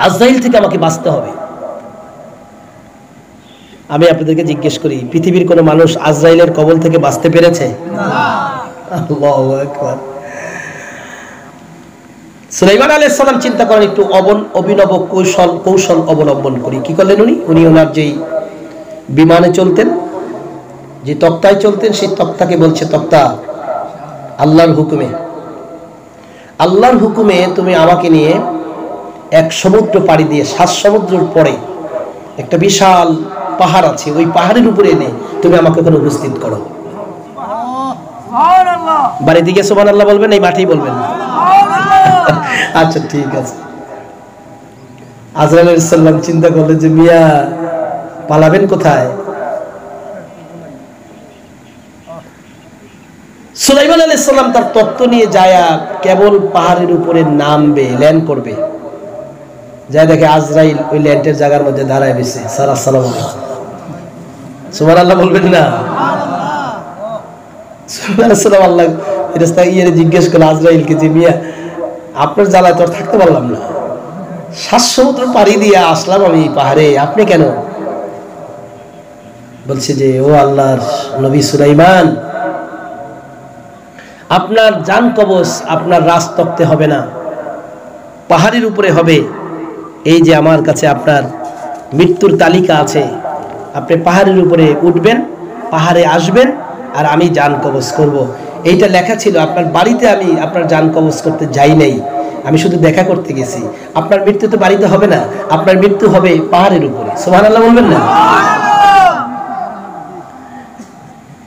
আজরাইল থেকে আমাকে বাঁচতে হবে। আমি আপনাদেরকে জিজ্ঞেস করি, পৃথিবীর কোন মানুষ আজরাইলের কবল থেকে বাঁচতে পেরেছে? আল্লাহু আকবার। সুলাইমান আলাইহিস সালাম চিন্তা করেন, একটু অভিনব কৌশল অবলম্বন করি। কি করলেন উনি ওনার যেই বিমানে চলতেন, যে তক্তায় চলতেন, সেই তক্তাকে বলছে, তক্তা, আল্লাহর হুকুমে তুমি আমাকে নিয়ে এক সমুদ্র পাড়ি দিয়ে 7 সমুদ্রের পরে একটা বিশাল পাহাড় আছে, ওই পাহাড়ের উপরে এনে তুমি আমাকে ওখানে উপস্থিত করো। বাড়ি দিকে সুবহানাল্লাহ বলবেন, এই মাঠেই বলবেন? আচ্ছা ঠিক আছে। আজরাইল আলাইহিস সালাম চিন্তা করলেন যে মিয়া পালাবেন কোথায়? সুলাইমান আলাইহিস সালাম তার তখ্ত নিয়ে যায় কেবল পাহাড়ের উপরে নামবে, ল্যান্ড করবে, যাই দেখে আজরাইল ওই ল্যান্ডের জায়গার মধ্যে দাঁড়ায় বসে, স্যার আসসালামু আলাইকুম। সুবহানাল্লাহ বলবেন না? সুবহানাল্লাহ। আল্লাহ ফেরেশতা জিজ্ঞেস করলো আজরাইলকে যে মিয়া আপনার জ্বালায় তো থাকতে পারলাম না, 7 সমুদ্র পাড়ি দিয়ে আসলাম আমি পাহাড়ে, আপনি কেন? বলছে যে ও আল্লাহর নবী সুলাইমান, আপনার জান কবজ আপনার রাজ তক্তে হবে না, পাহাড়ের উপরে হবে। এই যে আমার কাছে আপনার মৃত্যুর তালিকা আছে, আপনি পাহাড়ের উপরে উঠবেন, পাহাড়ে আসবেন, আর আমি জান কবজ করব। এইটা লেখা ছিল। আপনার বাড়িতে আমি আপনার জান কবজ করতে যাই নাই, আমি শুধু দেখা করতে গেছি। আপনার মৃত্যু তো বাড়িতে হবে না, আপনার মৃত্যু হবে পাহাড়ের উপরে। সুবহানাল্লাহ বলবেন না?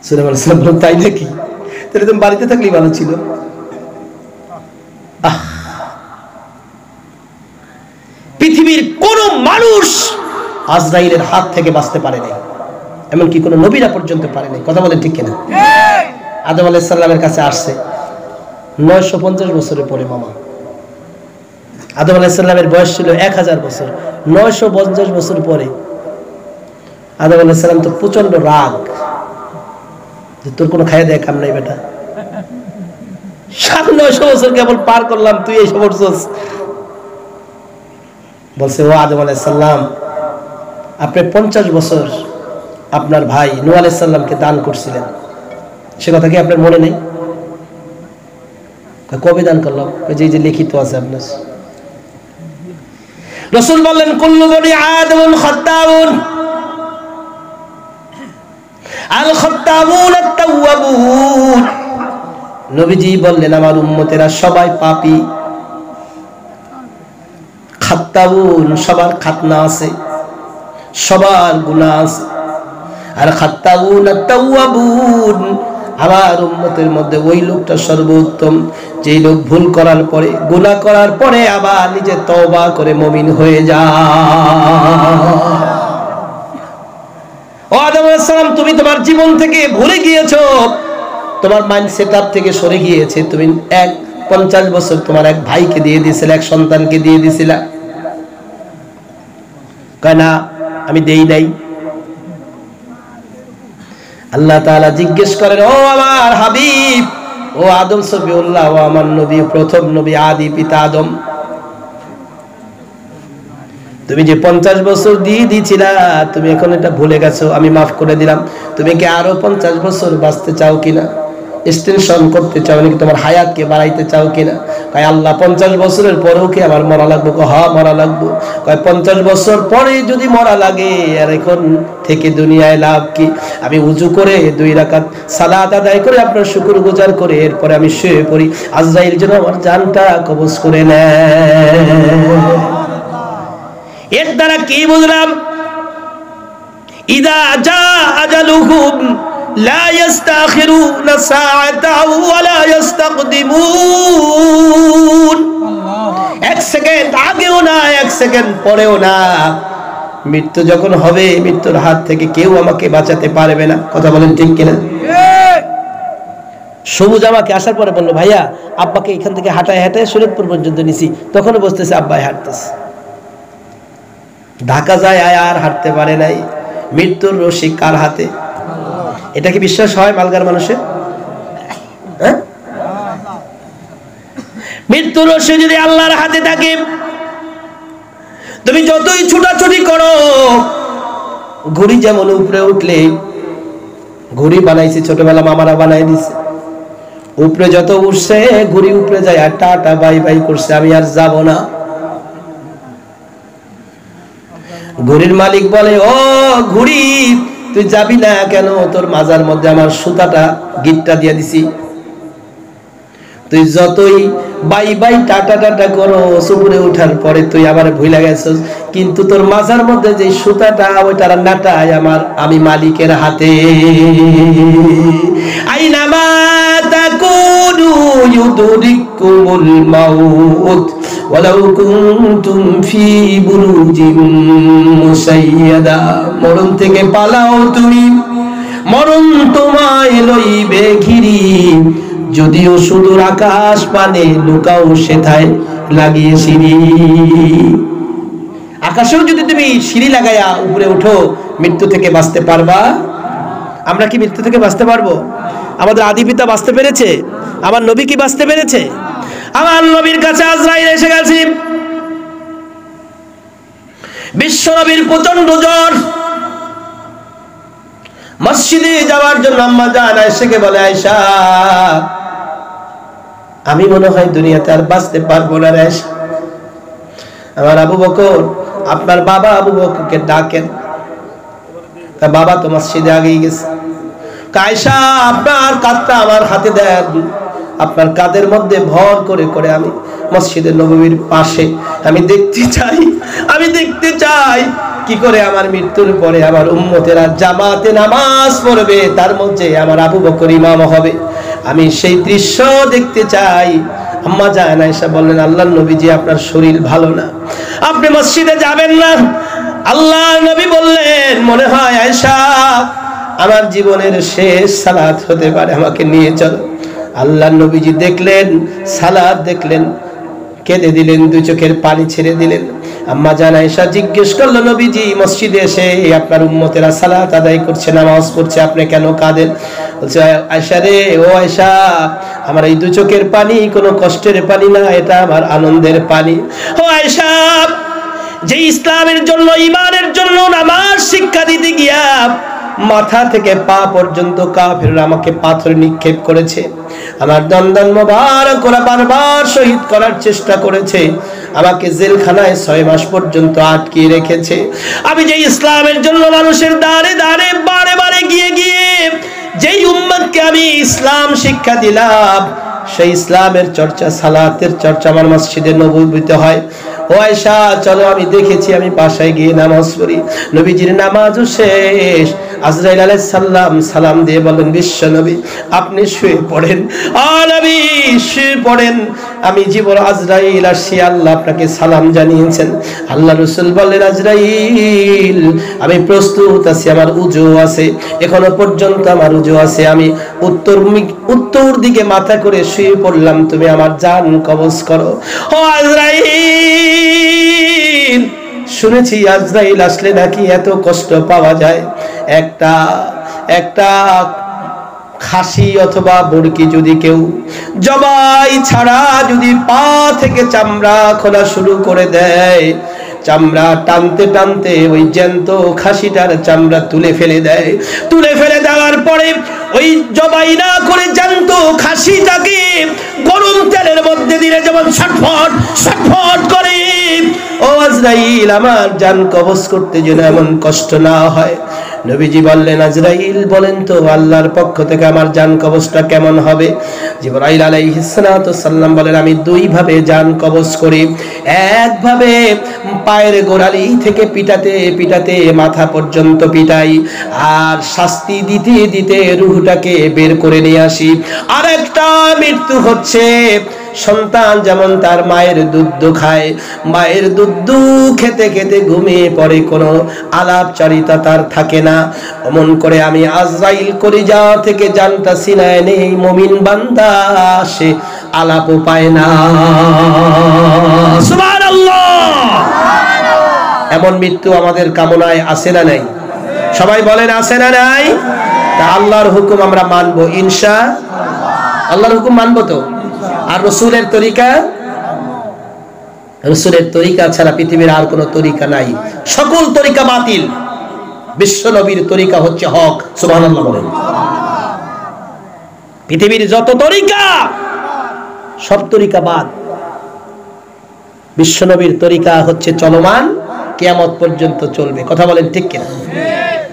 সুলাইমান আলাইহিস সালাম বললেন, তাই নাকি? তাহলে তুমি বাড়িতে থাকলেই ভালো ছিল। পৃথিবীর কোন মানুষ আজরাইলের হাত থেকে বাঁচতে পারে নাই, এমনকি কোন নবীরা পর্যন্ত পারে নাই। কথা বলেন ঠিক কিনা? আদম আলাইহিস সালামের কাছে আসছে 950 বছরের পরে। মামা আদম আলাইহিস সালামের বয়স ছিল 1000 বছর। 950 বছর পরে আদম আলাইহিস সালাম তো প্রচন্ড রাগ, যে তোর কোনো খাইয়া দেয় কাম নাই বেটা, 900 বছর কেবল পার করলাম, তুই এই করছস। বলছে, ও আদম আলাইহিস সালাম, আপনি 50 বছর আপনার ভাই নূহ আলাইহিস সালামকে দান করছিলেন, সে কথা কি আপনার মনে নেই? কবে দান করলাম? ওই যে লিখিত আছে আপনার। রাসূল বললেন, কুল্লু বনি আদম খাত্তাবুন, আল খাত্তাবুন আত-তাওয়াবুন। নবীজি বললেন, আমার উম্মতেরা সবাই পাপী। খাত্তাবুন, সবার খাতনা আছে, সবার গুনাহ আছে। আর খাত্তাবুন আত-তাওয়াবুন, আমার উম্মতের মধ্যে ওই লোকটা সর্বোত্তম, যে লোক ভুল করার পরে, গুনাহ করার পরে আবার নিজে তওবা করে মুমিন হয়ে যায়। ও আদম আলাইহিস সালাম, তুমি তোমার জীবন থেকে ভুলে গিয়েছো, তোমার মাইন্ড সেটআপ থেকে সরে গিয়েছে। তুমি 50 বছর তোমার এক ভাইকে দিয়ে দিয়েছিলে, এক সন্তানকে দিয়ে দিয়েছিলা। কয় না, আমি দেই নাই। আল্লাহ তাআলা জিজ্ঞেস করেন, ও আমার হাবিব, ও আদম সফিউল্লাহ, ও আমার নবী, প্রথম নবী, আদি পিতা আদম, তুমি যে 50 বছর দিয়ে দিয়েছিলা, তুমি এখন এটা ভুলে গেছো, আমি মাফ করে দিলাম। তুমি কি আরো 50 বছর বাঁচতে চাও কিনা? এক্সটেনশন করতে চাও নাকি? তোমার হায়াতকে বাড়াইতে চাও কিনা? কয় আল্লাহ, 50 বছরের পরেও কি আমার মরা লাগবে? হ্যাঁ, মরা লাগবে। কয় 50 বছর পরে যদি মরা লাগে, আর এখন থেকে দুনিয়ায় লাভ কি? আমি উযু করে 2 রাকাত সালাত আদায় করে আপনার শুকরগুজার করে এরপরে আমি শুয়ে পড়ি, আজরাইল যেন আমার জানটা কবজ করে নেয়। এর দ্বারা কি বুঝলাম? ইদা জা আজালুহুম লা ইস্তাখিরুনা সাআতাও ওয়া লা ইস্তাকদিমুন। এক সেকেন্ড আগেও না, এক সেকেন্ড পরেও না। মৃত্যু যখন হবে, মৃত্যুর হাত থেকে কেউ আমাকে বাঁচাতে পারবে না। কথা বলেন ঠিক কিনা? সবুজ আমাকে আসার পরে বললো, ভাইয়া আব্বাকে এখান থেকে হাঁটায় হাঁটায় শরীয়তপুর পর্যন্ত নিছি। তখনও বসতেছে, আব্বাই হাঁটতেছে। ঢাকা যায় আর হাঁটতে পারে নাই। মৃত্যুর রশি কার হাতে? এটা কি বিশ্বাস হয় মালগার মানুষের? হ্যাঁ, মৃত্যুর রশি যদি আল্লাহর হাতে থাকে, তুমি যতই ছুটাছুটি করো, ঘুড়ি যেমন উপরে উঠলে, ঘুড়ি বানাইছে ছোটবেলা মামারা বানাই দিছে, উপরে যত উঠছে ঘুড়ি উপরে যায় আর টাটা বাই বাই করছে, আমি আর যাব না। ঘুড়ির মালিক বলে, ও ঘুড়ি, তুই যাবি না কেন? তোর মাজার মধ্যে আমার সুতাটা, গিটটা দিয়ে দিছি। তুই যতই বাই বাই টাটা টাটা করো, উপরে উঠার পরে তুই আবার ভুলে গেছস, কিন্তু তোর মাজার মধ্যে যে সুতাটা, ওইটার নাটাই আমি মালিকের হাতে। আইনামা তাকুনু ইউদরিকুমুল মাউত ওয়ালাউ কুনতুম ফি বুরুজিম মুসাইয়াদা। মরণ থেকে পালাও তুমি, মরণ তোমায় লইবে ঘিরি, যদিও সুদূর আকাশ পানে লুকাও সেথায় লাগিয়ে সিঁড়ি। আকাশেও যদি তুমি সিঁড়ি লাগাইয়া উপরে উঠো, মৃত্যু থেকে বাঁচতে পারবা? আমরা কি মৃত্যু থেকে বাঁচতে পারবো? আমাদের আদি পিতা বাঁচতে পেরেছে? আমার নবী কি বাঁচতে পেরেছে? আমার নবীর কাছে আজরাইল এসে গেছে। বিশ্ব নবীর প্রচন্ড জ্বর, মসজিদে যাওয়ার জন্য আম্মা জান আয়েশাকে বলে, আয়েশা আমি মনে হয় দুনিয়াতে আর বাঁচতে পারবো না রে আয়েশা, আমার আবু বকর, আপনার বাবা আবু বকরকে ডাকেন। বাবা তো মসজিদে আগেই গেছে। আয়েশা আপনার কাঁধটা আমার হাতে দেন, আপনার কাঁধের মধ্যে ভর করে করে আমি মসজিদে নববীর পাশে আমি দেখতে চাই কি করে আমার মৃত্যুর পরে আমার উম্মতেরা জামাতে নামাজ পড়বে, তার মধ্যে আমার আবু বকর ইমাম হবে, আমি সেই দৃশ্য দেখতে চাই। আম্মা জান আয়েশা বললেন, আল্লাহর নবীজি আপনার শরীর ভালো না, আপনি মসজিদে যাবেন না। আল্লাহর নবী বললেন, মনে হয় আয়েশা আমার জীবনের শেষ সালাত হতে পারে, আমাকে নিয়ে চলো। আল্লাহর নবীজি দেখলেন, সালাত দেখলেন, কেঁদে দিলেন, দুই চোখের পানি ছেড়ে দিলেন। আম্মা জান আয়েশা জিজ্ঞেস করলো, নবীজি মসজিদে এসে আপনার উম্মতেরা সালাত আদায় করছে, নামাজ পড়ছে, আপনি কেন কাঁদেন? বলছে, আয়েশা রে, ও আয়েশা, আমার এই দুই চোখের পানি কোনো কষ্টের পানি না, এটা আমার আনন্দের পানি। ও আয়েশা, যে ইসলামের জন্য, ঈমানের জন্য নামাজ শিক্ষা দিতে গিয়া মাথা থেকে পা পর্যন্ত কাফেররা আমাকে পাথর নিক্ষেপ করেছে, আমার দন্দন মোবারক ওরা বারবার শহীদ করার চেষ্টা করেছে, আমাকে জেলখানায় 6 মাস পর্যন্ত আটকিয়ে রেখেছে। আমি যে ইসলামের জন্য মানুষের দ্বারে দ্বারে বারে বারে গিয়ে গিয়ে যেই উম্মতকে আমি ইসলাম শিক্ষা দিলাম, সেই ইসলামের চর্চা, সালাতের চর্চা আমার মসজিদে নববীতে হয়। ও আয়েশা চলো, আমি দেখেছি, আমি বাসায় গিয়ে নামাজ পড়ি, নবীজির নামাজও শেষ, আজরাইল আলাইহিস সালাম সালাম দিয়ে বলেন, বিশ্ব নবী আপনি শুয়ে পড়েন। নবী শুয়ে পড়েন, আমি জীবন আজরাইল আসছি, আল্লাহ আপনাকে সালাম জানিয়েছেন। আল্লাহ রাসূল বললেন, আজরাইল আমি প্রস্তুত আছি, আমার উজু আছে, এখনো পর্যন্ত আমার উজু আছে, আমি উত্তর দিকে মাথা করে শুয়ে পড়লাম, তুমি আমার জান কবজ করো। ও আজরাইল, শুনেছি আজরাইল আসলে নাকি এত কষ্ট পাওয়া যায়, একটা খাসি অথবা বরকি যদি কেউ জবাই ছাড়া যদি পা থেকে চামড়া খোলা শুরু করে দেয়, চামড়া টানতে টানতে ওই জ্যান্ত খাসিটার চামড়া তুলে ফেলে দেয়, তুলে ফেলে দেওয়ার পরে ওই জবাই না করে জ্যান্ত খাসিটাকে গরম তেলের মধ্যে দিলে যেমন ছটফট ছটফট করে, ও আজরাইল আমার জান কবজ করতে যেন এমন কষ্ট না হয়। নবীজি বললেন, আজরাইল বলেন তো আল্লাহর পক্ষ থেকে আমার জান কবজটা কেমন হবে? জিবরাইল আলাইহিস সালাতু সাল্লাম বলেন, আমি 2 ভাবে জান কবজ করি। একভাবে পায়ের গোড়ালি থেকে পিটাতে পিটাতে মাথা পর্যন্ত পিটাই, আর শাস্তি দিতে দিতে রূহটাকে বের করে নিয়ে আসি। আরেকটা মৃত্যু হচ্ছে, সন্তান যেমন তার মায়ের দুধ খায়, মায়ের দুধ খেতে খেতে ঘুমিয়ে পড়ে, কোনো আলাপচারিতা তার থাকে না, অমন করে আমি আজরাইল কলিজা থেকে জানটা ছিনায় নেই, মুমিন বান্দা সে আলাপও পায় না। সুবহানাল্লাহ। এমন মৃত্যু আমাদের কামনায় আছে না নাই? সবাই বলেন আছে না নাই? তা আল্লাহর হুকুম আমরা মানবো ইনশাআল্লাহ। আল্লাহর হুকুম মানবো তো? আর রাসূলের তরিকা, রাসূলের তরিকা ছাড়া পৃথিবীর আর কোনো তরিকা নাই, সকল তরিকা বাতিল, বিশ্ব নবীর তরিকা হচ্ছে হক। সুবহানাল্লাহ বলেন। পৃথিবীর যত তরিকা সব তরিকা বাদ, বিশ্ব নবীর তরিকা হচ্ছে চলমান, কিয়ামত পর্যন্ত চলবে। কথা বলেন ঠিক কিনা?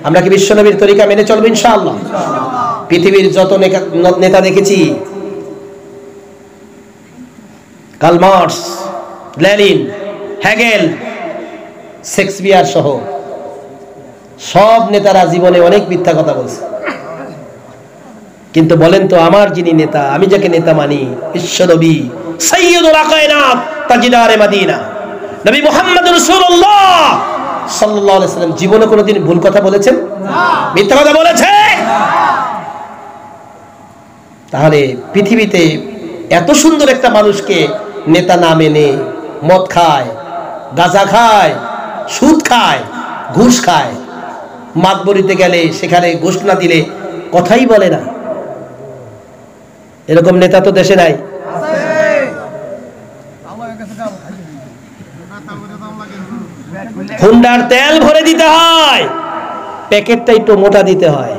আমরা কি বিশ্ব নবীর তরিকা মেনে চলবো ইনশাআল্লাহ? পৃথিবীর যত নেতা দেখেছি, Karl Marx, Lenin, Hegel, Shakespeare সহ সব নেতারা জীবনে অনেক মিথ্যা কথা বলছে, কিন্তু বলেন তো আমার যিনি নেতা, আমি যাকে নেতা মানি, বিশ্ব নবী সাইয়্যিদুল কায়নাত তাজদারে মদিনা নবী মুহাম্মদ রাসূলুল্লাহ সাল্লাল্লাহু আলাইহি সাল্লাম জীবনে কোনোদিন ভুল কথা বলেছেন? না। মিথ্যা কথা বলেছে? না। তাহলে পৃথিবীতে এত সুন্দর একটা মানুষকে নেতা না মেনে মদ খায়, গাঁজা খায়, সুদ খায়, ঘুষ খায়, মাতবরিতে গেলে সেখানে ঘুষ না দিলে কথাই বলে না, এরকম নেতা তো দেশে নাই। হুন্ডার তেল ভরে দিতে হয়, প্যাকেটটা একটু মোটা দিতে হয়,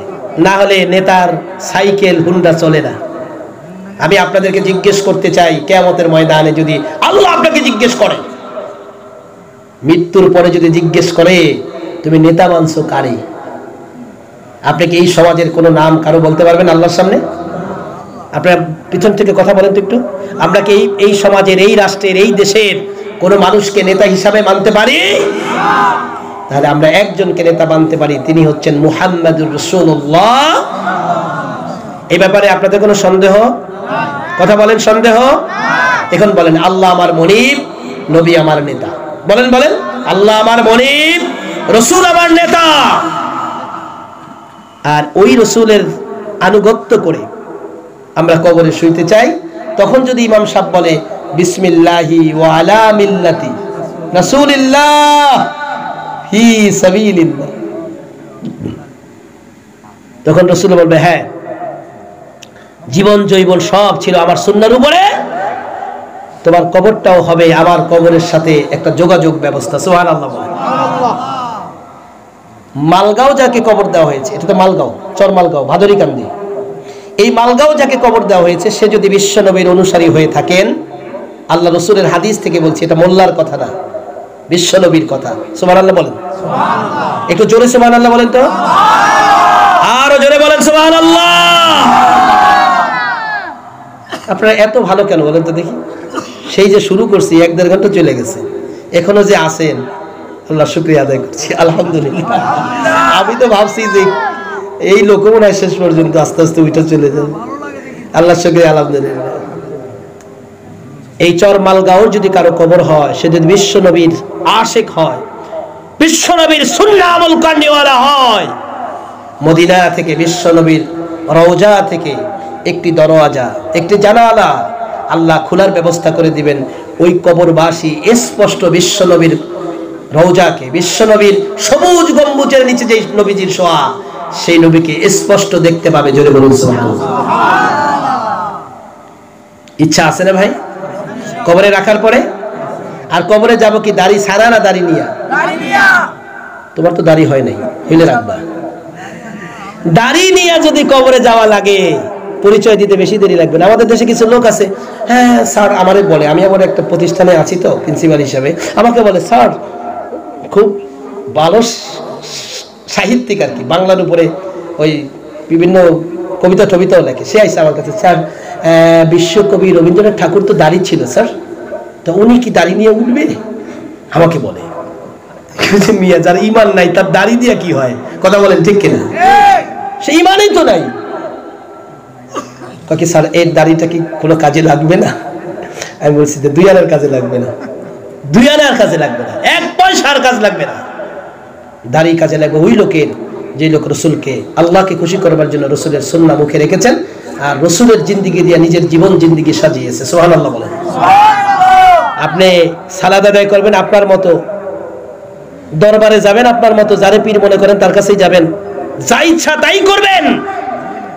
না হলে নেতার সাইকেল হুন্ডা চলে না। আমি আপনাদেরকে জিজ্ঞেস করতে চাই, কিয়ামতের ময়দানে যদি আল্লাহ আপনাকে জিজ্ঞেস করে, মৃত্যুর পরে যদি জিজ্ঞেস করে তুমি নেতা মানছো কারে, আপনি কি এই সমাজের কোনো নাম কারো বলতে পারবেন আল্লাহর সামনে? আপনারা পিছন থেকে কথা বলেন তো একটু। আমরা কি এই সমাজের, এই রাষ্ট্রের, এই দেশের কোনো মানুষকে নেতা হিসাবে মানতে পারি? তাহলে আমরা একজনকে নেতা মানতে পারি, তিনি হচ্ছেন মুহাম্মাদুর রাসূলুল্লাহ। এই ব্যাপারে আপনাদের কোনো সন্দেহ? কথা বলেন, সন্দেহ? এখন বলেন, আল্লাহ আমার মনিব, নবী আমার নেতা। বলেন বলেন, আল্লাহ আমার মনিব, রাসূল আমার নেতা। আর ওই রাসূলের আনুগত্য করে আমরা কবরে শুইতে চাই, তখন যদি ইমাম সাহেব বলে বিসমিল্লাহি ওয়া আলা মিল্লাতি রাসূলিল্লাহ ফি সাবিলিল্লাহ, তখন রাসূল বলবে হ্যাঁ, জীবন জৈবন সব ছিল আমার সুন্নাহর উপরে, তোমার কবরটাও হবে আমার কবরের সাথে একটা যোগাযোগ ব্যবস্থা। সুবহানাল্লাহ। মালগাঁও যাকে কবর দেওয়া হয়েছে, এটা তো মালগাঁও, চর মালগাঁও, ভাদরিকান্দি, এই মালগাঁও যাকে কবর দেওয়া হয়েছে, সে যদি বিশ্ব নবীর অনুসারী হয়ে থাকেন, আল্লাহ রসুলের হাদিস থেকে বলছি, এটা মোল্লার কথা না, বিশ্ব নবীর কথা। সুবহানাল্লাহ বলেন, একটু জোরে সুবহানাল্লাহ বলেন তো, আরো জোরে বলেন সুবহানাল্লাহ। আপনারা এত ভালো কেন বলেন তো দেখি? সেই যে শুরু করছি 1-1.5 ঘন্টা চলে গেছে, এখনো যে আছেন, আল্লাহ শুকরিয়া আদায় করছি, আলহামদুলিল্লাহ। আমি তো ভাবছি যে এই লোক মনে হয় শেষ পর্যন্ত আস্তে আস্তে উঠে চলে যাবে, আল্লাহ শুকরিয়া, আলহামদুলিল্লাহ। এই চর মালগাঁও যদি কারো কবর হয়, সে যদি বিশ্ব নবীর আশিক হয়, বিশ্ব নবীর সুন্নাহ আমল কান্ডিওয়ালা হয়, মদিনা থেকে বিশ্ব নবীর রওজা থেকে একটি দরওয়াজা, একটি জানালা আল্লাহ খোলার ব্যবস্থা করে দিবেন। ওই কবরবাসী স্পষ্ট বিশ্ব নবীর রওজাকে, বিশ্ব নবীর সবুজ গম্বুজের নিচে যে নবীজির শোয়া, সেই নবীকে স্পষ্ট দেখতে পাবে। জোরে বলুন সুবহানাল্লাহ। ইচ্ছা আছে না ভাই কবরে রাখার পরে? আর কবরে যাব কি দাড়ি ছাড়া না দাড়ি নিয়া? তোমার তো দাড়ি হয় নাই, হইলে রাখবা। দাড়ি নিয়া যদি কবরে যাওয়া লাগে, পরিচয় দিতে বেশি দেরি লাগবে না। আমাদের দেশে কিছু লোক আছে, হ্যাঁ স্যার আমারে বলে, আমি আবার একটা প্রতিষ্ঠানে আছি তো প্রিন্সিপাল হিসাবে, আমাকে বলে স্যার খুব ভালো সাহিত্যিক আর কি, বাংলার উপরে ওই বিভিন্ন কবিতা টবিতাও লেখে, সে আইসা আমার কাছে, স্যার বিশ্বকবি রবীন্দ্রনাথ ঠাকুর তো দাড়ি ছিল স্যার, তো উনি কি দাড়ি নিয়ে উঠবে? আমাকে বলে। মিয়া যার ইমান নাই তার দাড়ি দিয়ে কি হয়? কথা বলেন ঠিক কিনা? সে ইমানই তো নাই। কি স্যার এর দাড়িটা কি কোনো কাজে লাগবে না? আমি বলছি যে 2 আনার কাজে লাগবে না, 2 আনার কাজে লাগবে না, 1 পয়সার কাজ লাগবে না। দাড়ি কাজে লাগবে ওই লোকের যে লোক রসুলকে, আল্লাহকে খুশি করবার জন্য রসুলের সুন্নাহ মুখে রেখেছেন, আর রসুলের জিন্দিগি দিয়ে নিজের জীবন জিন্দিগি সাজিয়েছে। সুবহানাল্লাহ বলেন। আপনি সালাদ আদায় করবেন আপনার মতো, দরবারে যাবেন আপনার মতো, যারে পীর মনে করেন তার কাছেই যাবেন, যা ইচ্ছা তাই করবেন,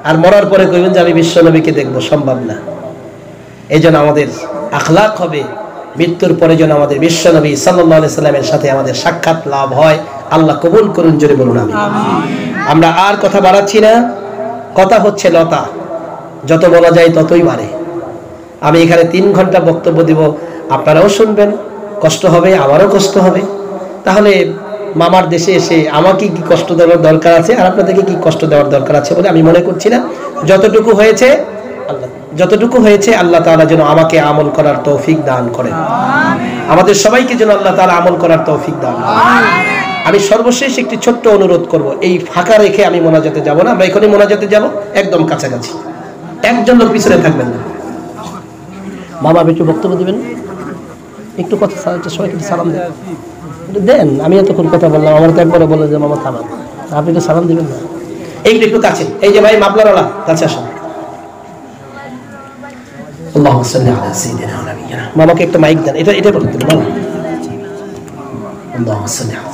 আর মরার পরে কইবেন যে আমি বিশ্ব নবীকে দেখবো, সম্ভব না। এই জন্য আমাদের আখলাক হবে, মৃত্যুর পরে যেন আমাদের বিশ্ব নবী সাল্লাল্লাহু আলাইহি সাল্লামের সাথে আমাদের সাক্ষাৎ লাভ হয়। আল্লাহ কবুল করুন, জোরে বলুন আমিন। আমরা আর কথা বাড়াচ্ছি না, কথা হচ্ছে লতা, যত বলা যায় ততই বাড়ে। আমি এখানে 3 ঘন্টা বক্তব্য দিব, আপনারাও শুনবেন, কষ্ট হবে, আমারও কষ্ট হবে। তাহলে মামার দেশে এসে আমাকে কি কষ্ট দেওয়ার দরকার আছে, আর আপনাদেরকে কি কষ্ট দেওয়ার দরকার আছে বলে আমি মনে করছি না। যতটুকু হয়েছে আল্লাহ তাআলা যেন আমাকে আমল করার তৌফিক দান করেন, আমাদের সবাইকে যেন আল্লাহ তাআলা আমল করার তৌফিক দান করেন। আমি সর্বশেষ একটি ছোট্ট অনুরোধ করব, এই ফাঁকা রেখে আমি মোনাজাতে যাব না, আমরা এখনই মোনাজাতে যাব, একদম কাছাকাছি, একজন লোক পিছনে থাকবেন না। মামা একটু বক্তব্য দিবেন, একটু কথা, সবাইকে সালাম দেন। আমি এতক্ষণ কথা বললাম, আমার তো একবারে বললেন যে মামা থামান, আপনি তো সালাম দিবেন না। একটু কাছে, এই যে ভাই মাপলারওয়ালা, কাছে আসুন। আল্লাহুম্মা সাল্লি আলা সাইয়্যিদিনা ওয়া নাবিয়িনা। মামাকে একটা মাইক দেন, এটা বলতে বলুন। আল্লাহুম্মা সাল্লি আলা